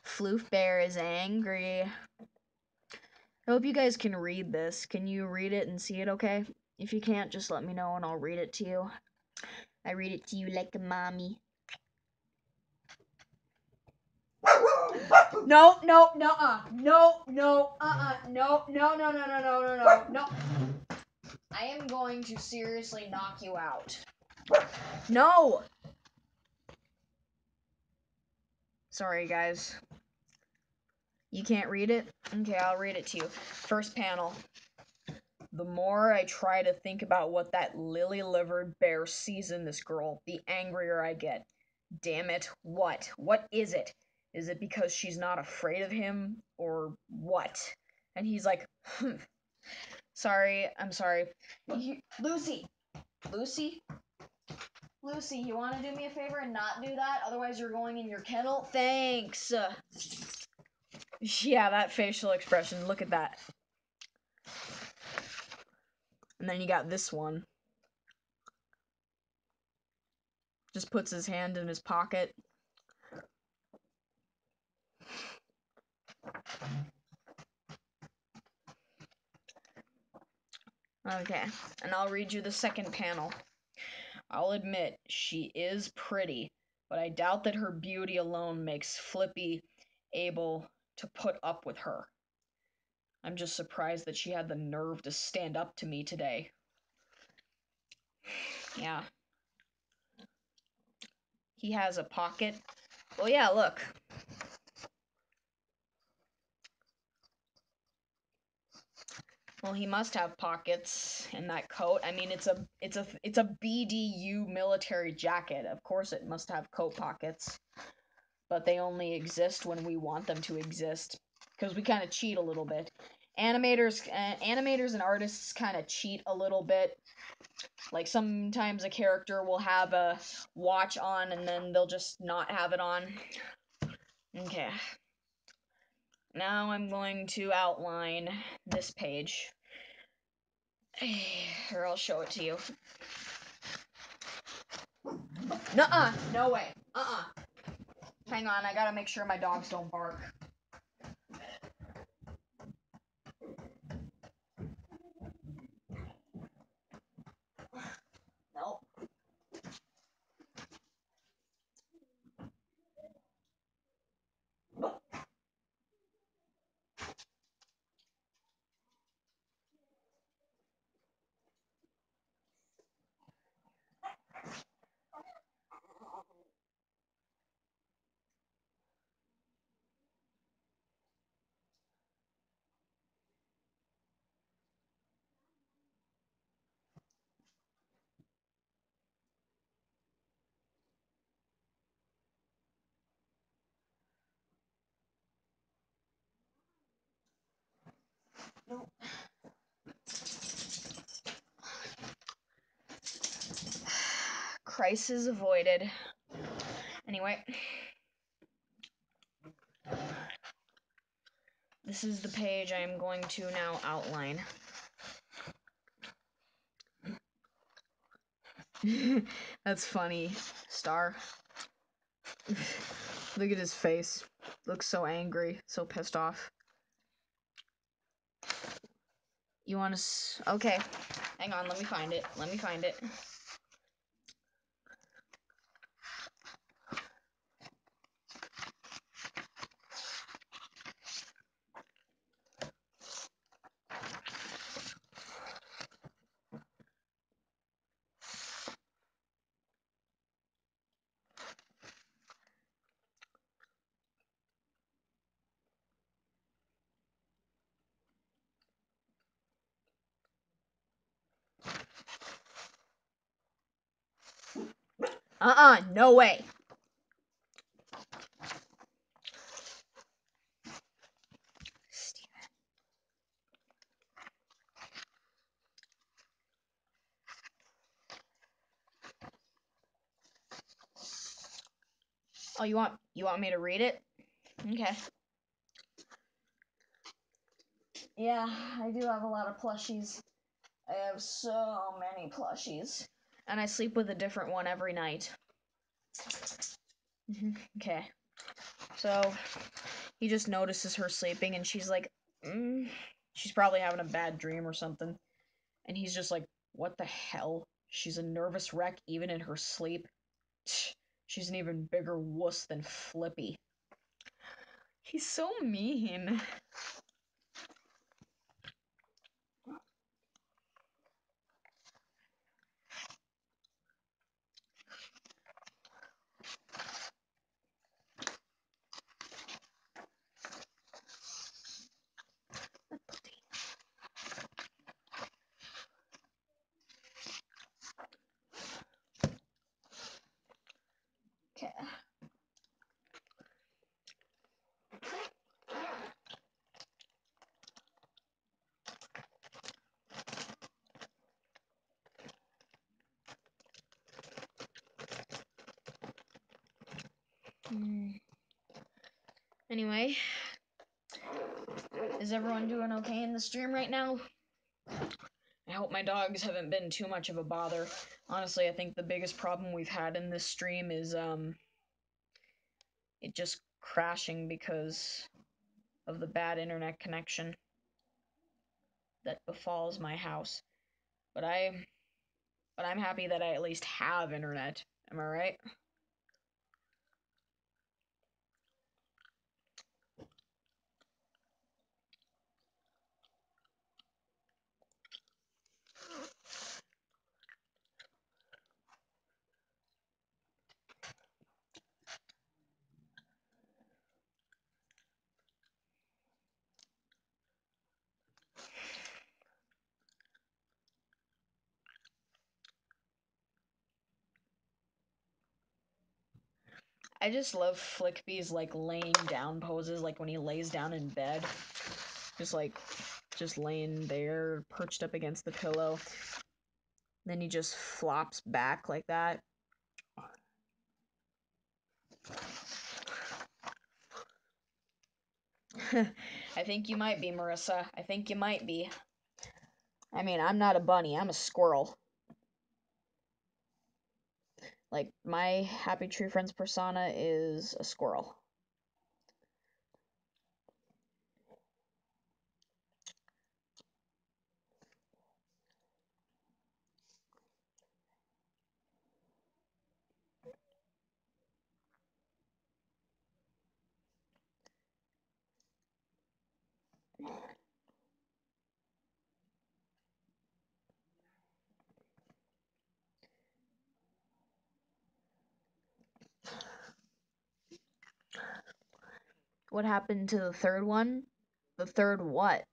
Floof Bear is angry. I hope you guys can read this. Can you read it and see it okay? If you can't, just let me know and I'll read it to you. I read it to you like a mommy. No, no, no, no, no, no, no, no, no, no, no, no, no, no. I am going to seriously knock you out. No! Sorry, guys. You can't read it? Okay, I'll read it to you. First panel. The more I try to think about what that lily-livered bear sees in this girl, the angrier I get. Damn it, what? What is it? Is it because she's not afraid of him, or what? And he's like, sorry, I'm sorry. Lucy! Lucy? Lucy, you want to do me a favor and not do that? Otherwise you're going in your kennel? Thanks! Yeah, that facial expression, look at that. And then you got this one. Just puts his hand in his pocket. Okay, and I'll read you the second panel. I'll admit, she is pretty, but I doubt that her beauty alone makes Flippy able to put up with her. I'm just surprised that she had the nerve to stand up to me today. Yeah. He has a pocket. Well, yeah, look. Well, he must have pockets in that coat. I mean, it's a BDU military jacket. Of course it must have coat pockets. But they only exist when we want them to exist, because we kind of cheat a little bit. Animators and artists kind of cheat a little bit. Like, sometimes a character will have a watch on and then they'll just not have it on. Okay. Now I'm going to outline this page. Or I'll show it to you. Nuh-uh, no way. Hang on, I gotta make sure my dogs don't bark. Nope. Nope. Crisis avoided. Anyway. This is the page I am going to now outline. That's funny, Star. Look at his face. Looks so angry, so pissed off. You want to... Okay. Hang on, let me find it. Let me find it. No way. Oh, you want me to read it? Okay. Yeah, I do have a lot of plushies. I have so many plushies. And I sleep with a different one every night. Okay. So, he just notices her sleeping and she's like, she's probably having a bad dream or something. And he's just like, what the hell? She's a nervous wreck even in her sleep. She's an even bigger wuss than Flippy. He's so mean. Okay. Anyway, is everyone doing okay in the stream right now? I hope my dogs haven't been too much of a bother. Honestly, I think the biggest problem we've had in this stream is, it just crashing because of the bad internet connection that befalls my house. But I'm happy that I at least have internet. Am I right? I just love Flickby's, like, laying down poses, like when he lays down in bed. Just laying there, perched up against the pillow. Then he just flops back like that. I think you might be, Marissa. I think you might be. I mean, I'm not a bunny, I'm a squirrel. Like, my Happy Tree Friends persona is a squirrel. What happened to the third one? The third what?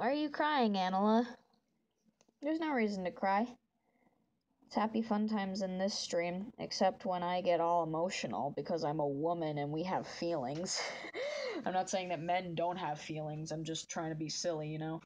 Why are you crying, Anila? There's no reason to cry. It's happy fun times in this stream, except when I get all emotional because I'm a woman and we have feelings. I'm not saying that men don't have feelings, I'm just trying to be silly, you know?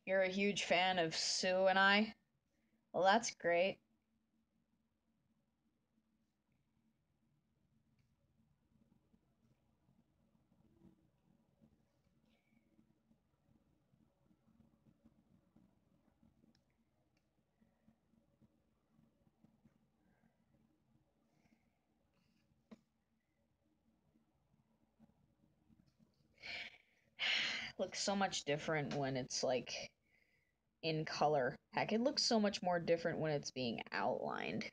You're a huge fan of Sue and I? Well, that's great. Looks so much different when it's like in color. Heck, it looks so much more different when it's being outlined.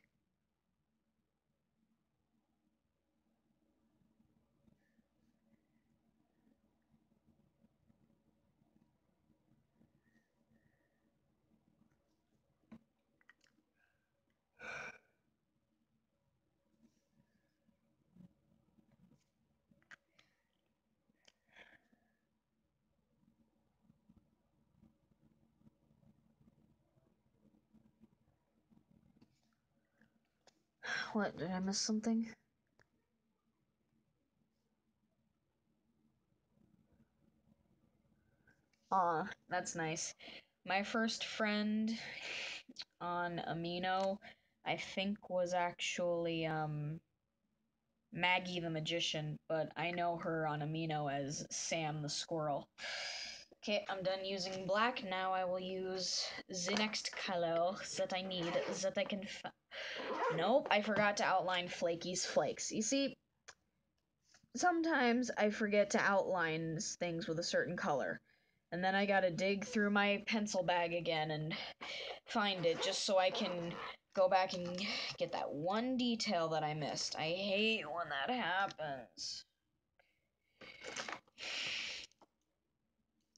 What, did I miss something? Aw, that's nice. My first friend on Amino, I think was actually, Maggie the Magician, but I know her on Amino as Sam the Squirrel. Okay, I'm done using black. Now I will use the next color that I need, that I can Nope, I forgot to outline Flaky's flakes. You see, sometimes I forget to outline things with a certain color. And then I gotta dig through my pencil bag again and find it just so I can go back and get that one detail that I missed. I hate when that happens.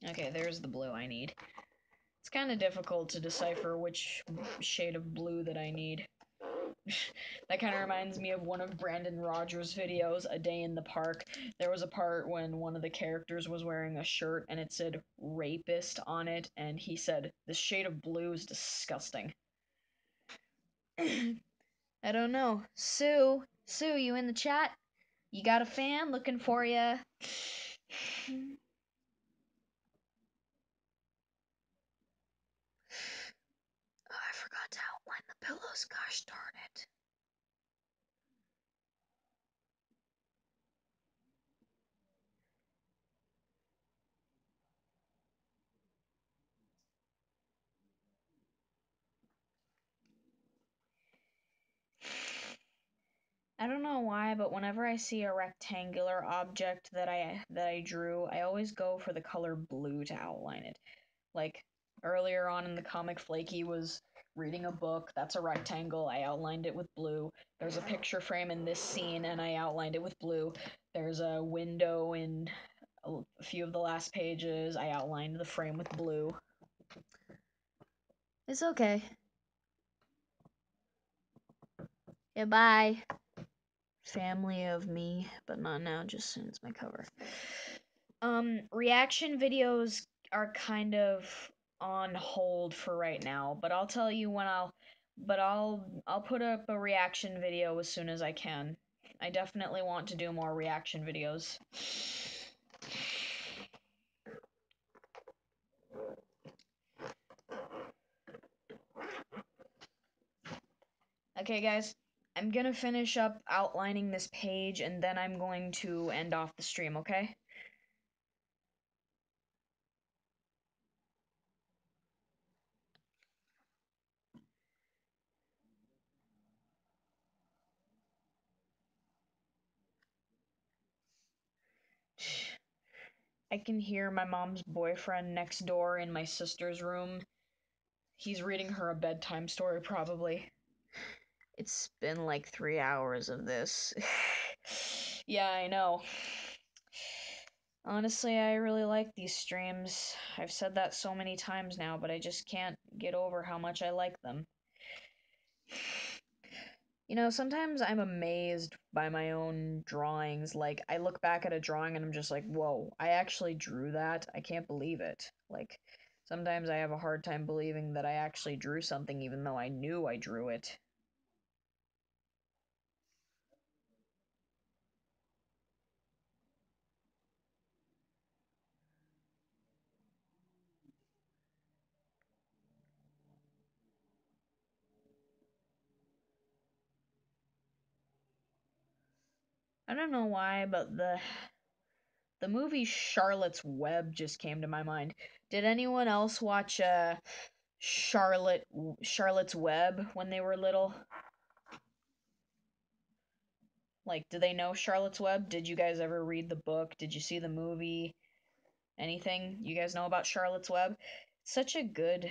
Okay, there's the blue I need. It's kind of difficult to decipher which shade of blue that I need. That kind of reminds me of one of Brandon Rogers' videos, A Day in the Park. There was a part when one of the characters was wearing a shirt and it said rapist on it, and he said, "This shade of blue is disgusting." I don't know. Sue, you in the chat? You got a fan looking for you. Oh, I forgot to outline the pillows. Gosh darn it. I don't know why, but whenever I see a rectangular object that I drew, I always go for the color blue to outline it. Like earlier on in the comic, Flaky was reading a book. That's a rectangle. I outlined it with blue. There's a picture frame in this scene, and I outlined it with blue. There's a window in a few of the last pages. I outlined the frame with blue. It's okay. Goodbye. Family of me, but not now, just soon as my cover. Reaction videos are kind of on hold for right now, but I'll tell you when I'll put up a reaction video as soon as I can. I definitely want to do more reaction videos. Okay, guys, I'm gonna finish up outlining this page and then I'm going to end off the stream, okay? I can hear my mom's boyfriend next door in my sister's room. He's reading her a bedtime story, probably. It's been like 3 hours of this. Yeah, I know. Honestly, I really like these streams. I've said that so many times now, but I just can't get over how much I like them. You know, sometimes I'm amazed by my own drawings. Like, I look back at a drawing and I'm just like, whoa, I actually drew that? I can't believe it. Like, sometimes I have a hard time believing that I actually drew something even though I knew I drew it. I don't know why, but the movie Charlotte's Web just came to my mind. Did anyone else watch Charlotte's Web when they were little? Like, do they know Charlotte's Web? Did you guys ever read the book? Did you see the movie? Anything you guys know about Charlotte's Web? Such a good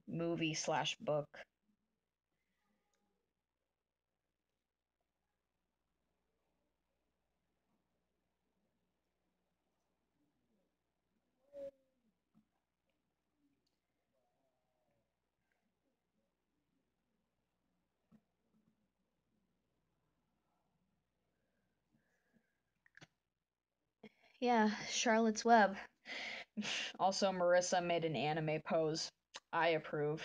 movie slash book. Yeah, Charlotte's Web. Also, Marissa made an anime pose. I approve.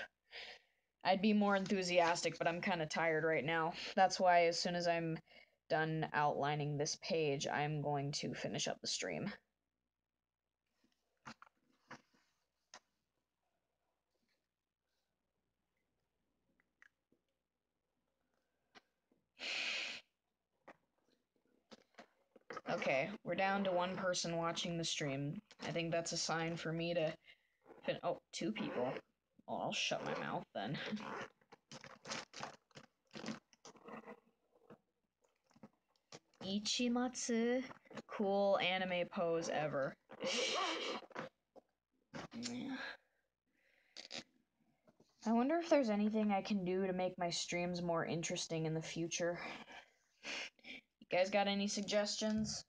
I'd be more enthusiastic, but I'm kind of tired right now. That's why, as soon as I'm done outlining this page, I'm going to finish up the stream. Okay, we're down to one person watching the stream. I think that's a sign for me to oh, two people. Well, I'll shut my mouth then. Ichimatsu. Cool anime pose ever. I wonder if there's anything I can do to make my streams more interesting in the future. You guys got any suggestions?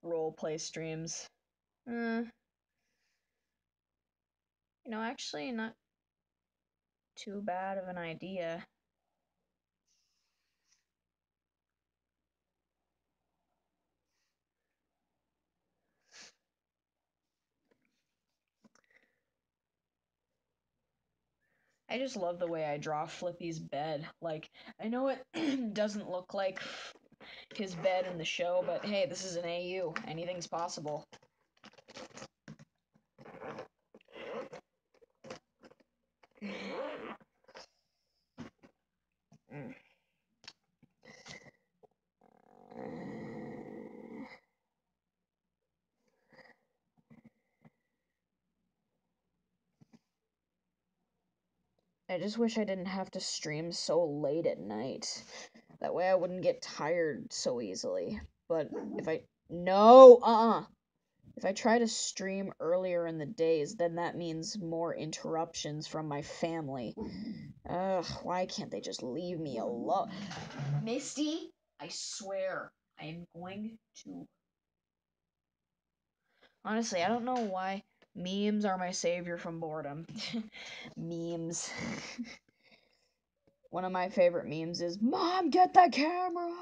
Roleplay streams. Actually, not too bad of an idea. I just love the way I draw Flippy's bed. Like, I know it doesn't look like his bed in the show, but hey, this is an AU. Anything's possible. I just wish I didn't have to stream so late at night. That way I wouldn't get tired so easily. But if I... No! If I try to stream earlier in the days, then that means more interruptions from my family. Ugh, why can't they just leave me alone? Misty, I swear, I am going to... Honestly, I don't know why Memes are my savior from boredom. Memes. One of my favorite memes is, Mom, get the camera!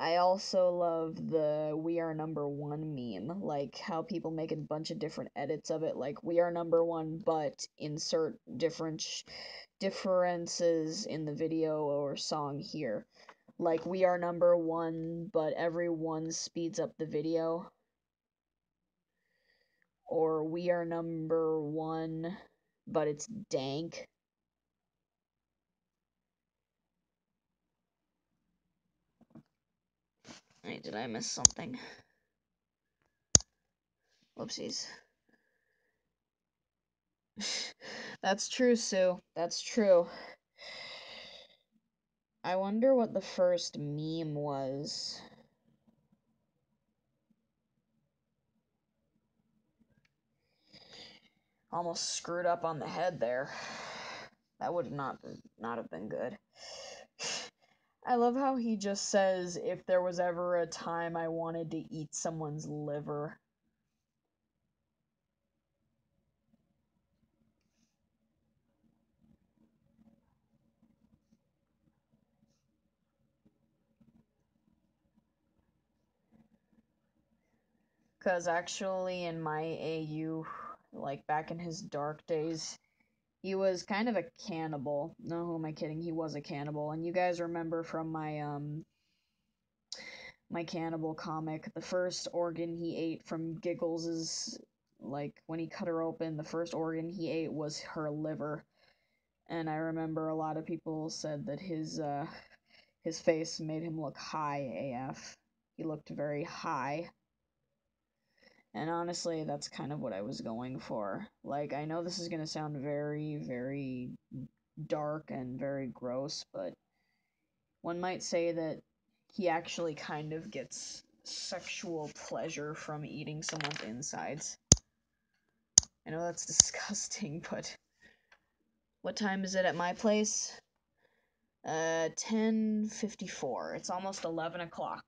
I also love the "We Are Number One" meme, like how people make a bunch of different edits of it, like "We are number one, but insert differences in the video or song here." Like "We are number one, but everyone speeds up the video." Or "We are number one, but it's dank." Wait, did I miss something? Whoopsies. That's true, Sue. That's true. I wonder what the first meme was. Almost screwed up on the head there. That would not have been good. I love how he just says, if there was ever a time I wanted to eat someone's liver. Because actually, in my AU, like back in his dark days, he was kind of a cannibal. No, who am I kidding? He was a cannibal. And you guys remember from my cannibal comic, the first organ he ate from Giggles is, like, when he cut her open, the first organ he ate was her liver. And I remember a lot of people said that his face made him look high AF. He looked very high. And honestly, that's kind of what I was going for. Like, I know this is going to sound very, very dark and very gross, but one might say that he actually kind of gets sexual pleasure from eating someone's insides. I know that's disgusting, but what time is it at my place? 10:54. It's almost 11 o'clock.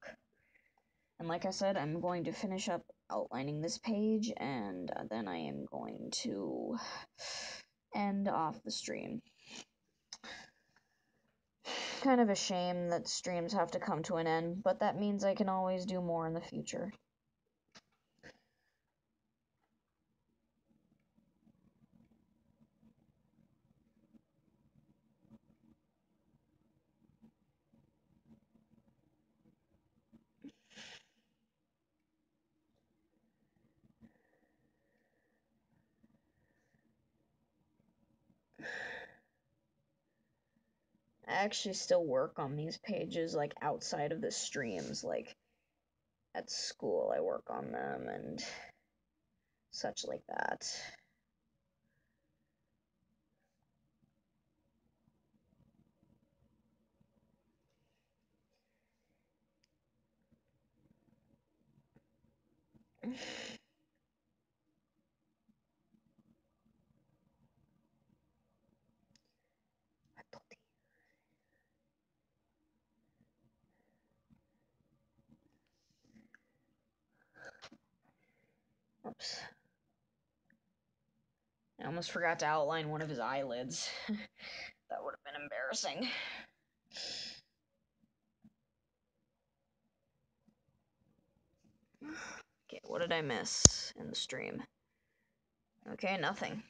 And like I said, I'm going to finish up outlining this page, and then I am going to end off the stream. Kind of a shame that streams have to come to an end, but that means I can always do more in the future. I actually still work on these pages, like, outside of the streams, like, at school I work on them and such like that. Oops. I almost forgot to outline one of his eyelids. That would have been embarrassing. Okay, what did I miss in the stream? Okay, nothing.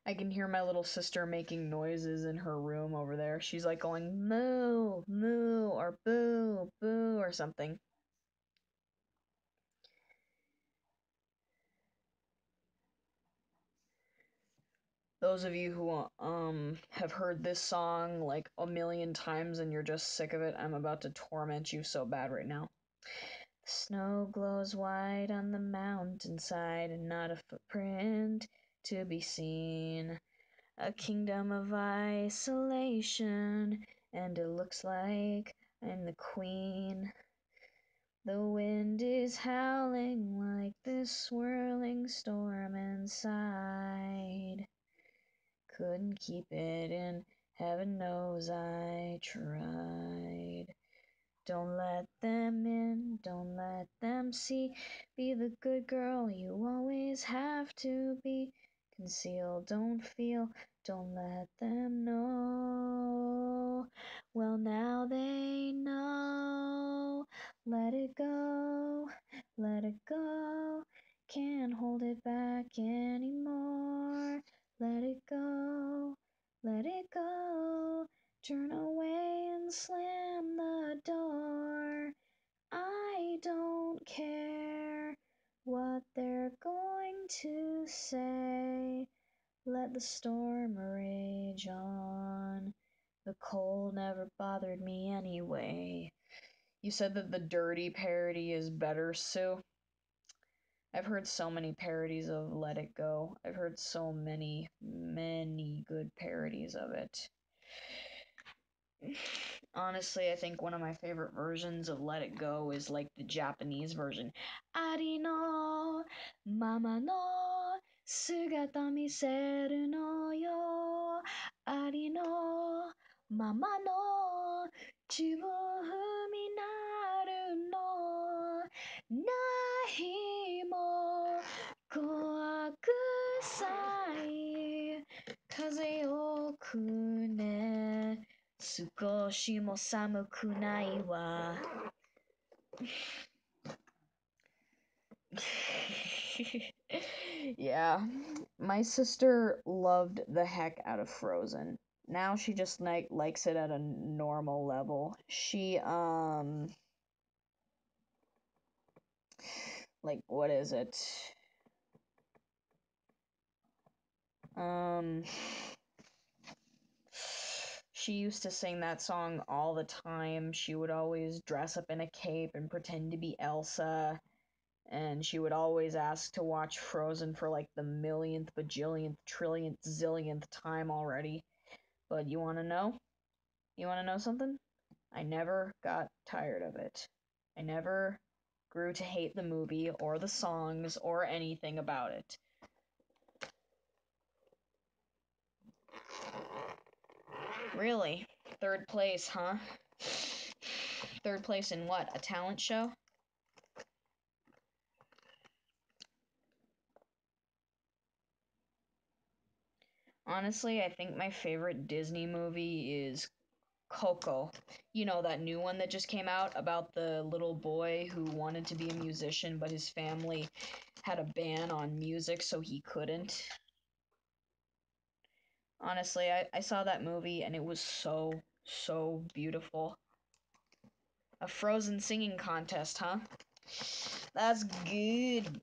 I can hear my little sister making noises in her room over there. She's like going moo, moo, or boo, boo, or something. Those of you who have heard this song like a million times and you're just sick of it, I'm about to torment you so bad right now. The snow glows white on the mountainside and not a footprint to be seen. a kingdom of isolation, and it looks like I'm the queen. The wind is howling like this swirling storm inside. Couldn't keep it in, heaven knows I tried. Don't let them in, don't let them see. Be the good girl you always have to be. Conceal, don't feel, don't let them know. Well, now they know. Let it go, let it go. Can't hold it back anymore. Let it go, let it go. Turn away and slam the door. I don't care what they're going to say. Let the storm rage on. The cold never bothered me anyway. You said that the dirty parody is better, Sue? I've heard so many parodies of Let It Go. I've heard so many, many good parodies of it. Honestly, I think one of my favorite versions of Let It Go is like the Japanese version. Ari no mama no sugata miseru no yo. Ari no mama no jibun fuminaru no. Nahi mo koakusai. Kaze yoku ne. 少しも寒くないわ. Yeah, my sister loved the heck out of Frozen. Now she just likes it at a normal level. She like, what is it? She used to sing that song all the time. She would always dress up in a cape and pretend to be Elsa. And she would always ask to watch Frozen for like the millionth, bajillionth, trillionth, zillionth time already. But you wanna know? You wanna know something? I never got tired of it. I never grew to hate the movie or the songs or anything about it. Really? Third place, huh? Third place in what? A talent show? Honestly, I think my favorite Disney movie is Coco. You know, that new one that just came out about the little boy who wanted to be a musician, but his family had a ban on music, so he couldn't. Honestly, I saw that movie and it was so, so beautiful. A Frozen singing contest, huh? That's good.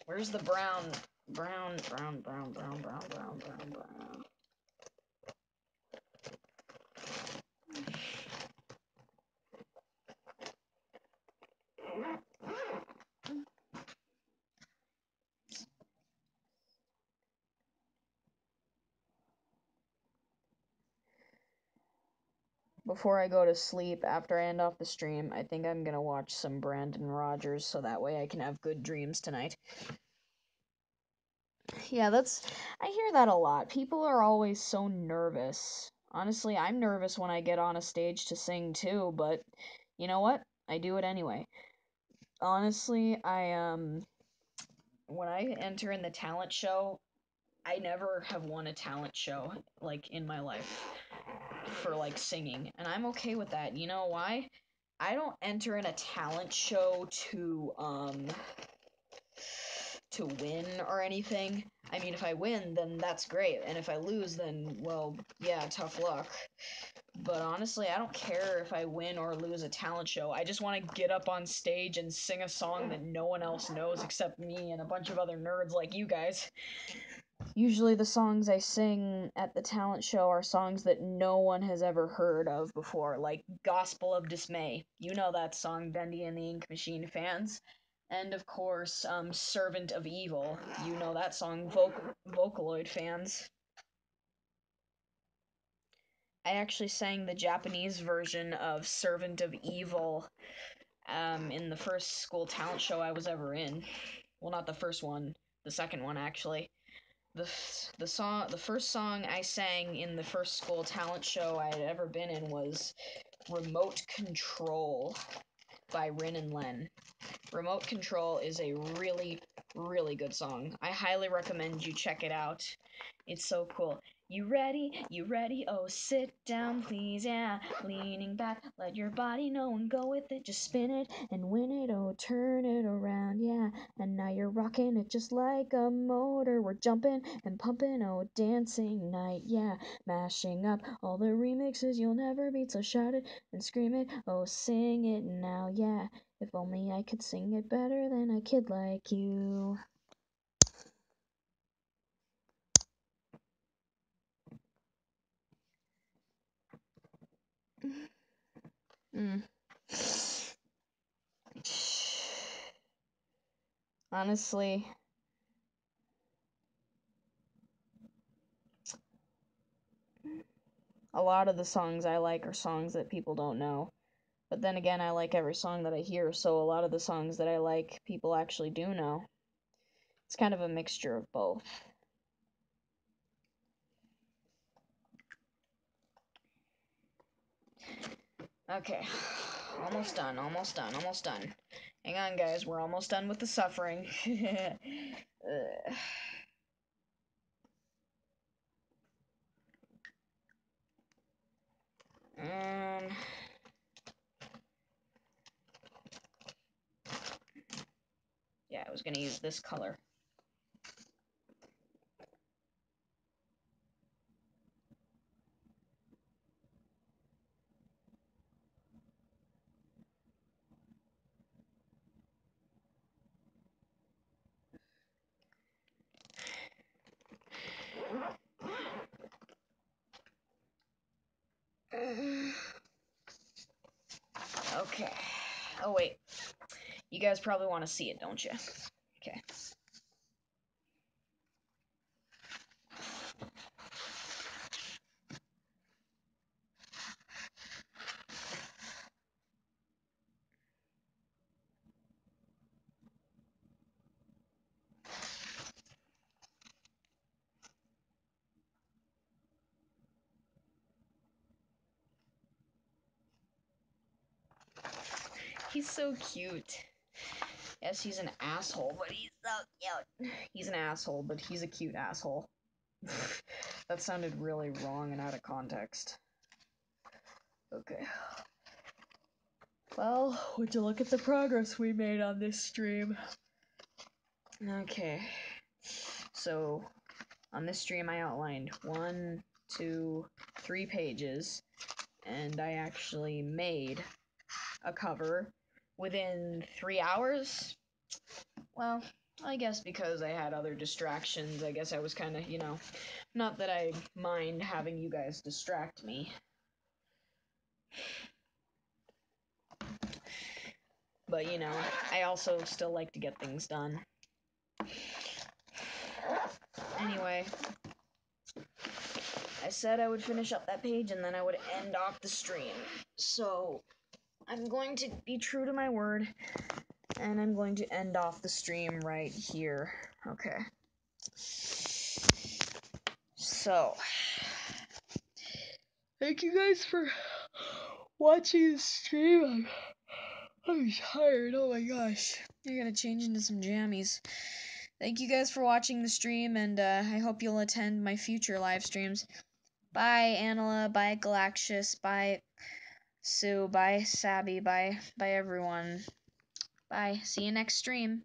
Where's the brown? Brown. Before I go to sleep, after I end off the stream, I think I'm gonna watch some Brandon Rogers so that way I can have good dreams tonight. Yeah, I hear that a lot. People are always so nervous. Honestly, I'm nervous when I get on a stage to sing too, but you know what? I do it anyway. Honestly, when I enter in the talent show, I never have won a talent show like in my life for like singing, and I'm okay with that. You know why? I don't enter in a talent show to win or anything. I mean, if I win, then that's great, and if I lose, then, well, yeah, tough luck. But honestly, I don't care if I win or lose a talent show. I just want to get up on stage and sing a song that no one else knows except me and a bunch of other nerds like you guys. Usually the songs I sing at the talent show are songs that no one has ever heard of before, like Gospel of Dismay. You know that song, Bendy and the Ink Machine fans. And of course, Servant of Evil. You know that song, Vocaloid fans. I actually sang the Japanese version of Servant of Evil in the first school talent show I was ever in. Well, not the first one, the second one actually. The first song I sang in the first school talent show I had ever been in was Remote Control by Rin and Len. Remote Control is a really, really good song. I highly recommend you check it out. It's so cool. You ready? You ready? Oh, sit down, please, yeah. Leaning back, let your body know and go with it. Just spin it and win it, oh, turn it around, yeah. And now you're rocking it just like a motor. We're jumping and pumping, oh, dancing night, yeah. Mashing up all the remixes you'll never beat, so shout it and scream it, oh, sing it now, yeah. If only I could sing it better than a kid like you. Mm. Honestly, a lot of the songs I like are songs that people don't know. But then again, I like every song that I hear, so a lot of the songs that I like, people actually do know. It's kind of a mixture of both. Okay, almost done, almost done, almost done. Hang on, guys, we're almost done with the suffering. um, yeah, I was gonna use this color. Okay. Oh, wait. You guys probably want to see it, don't you? Okay. He's so cute. Yes, he's an asshole, but he's so cute. He's an asshole, but he's a cute asshole. That sounded really wrong and out of context. Okay. Well, would you look at the progress we made on this stream? Okay. So, on this stream I outlined 1, 2, 3 pages, and I actually made a cover within 3 hours. Well, I guess because I had other distractions, I guess I was kind of, not that I mind having you guys distract me. But, I also still like to get things done. Anyway, I said I would finish up that page and then I would end off the stream. So, I'm going to be true to my word, and I'm going to end off the stream right here. Okay. So, thank you guys for watching the stream. I'm tired. Oh my gosh. I gotta change into some jammies. Thank you guys for watching the stream, and I hope you'll attend my future live streams. Bye, Anila. Bye, Galaxius. Bye, Sue. Bye, Sabby. Bye everyone. Bye. See you next stream.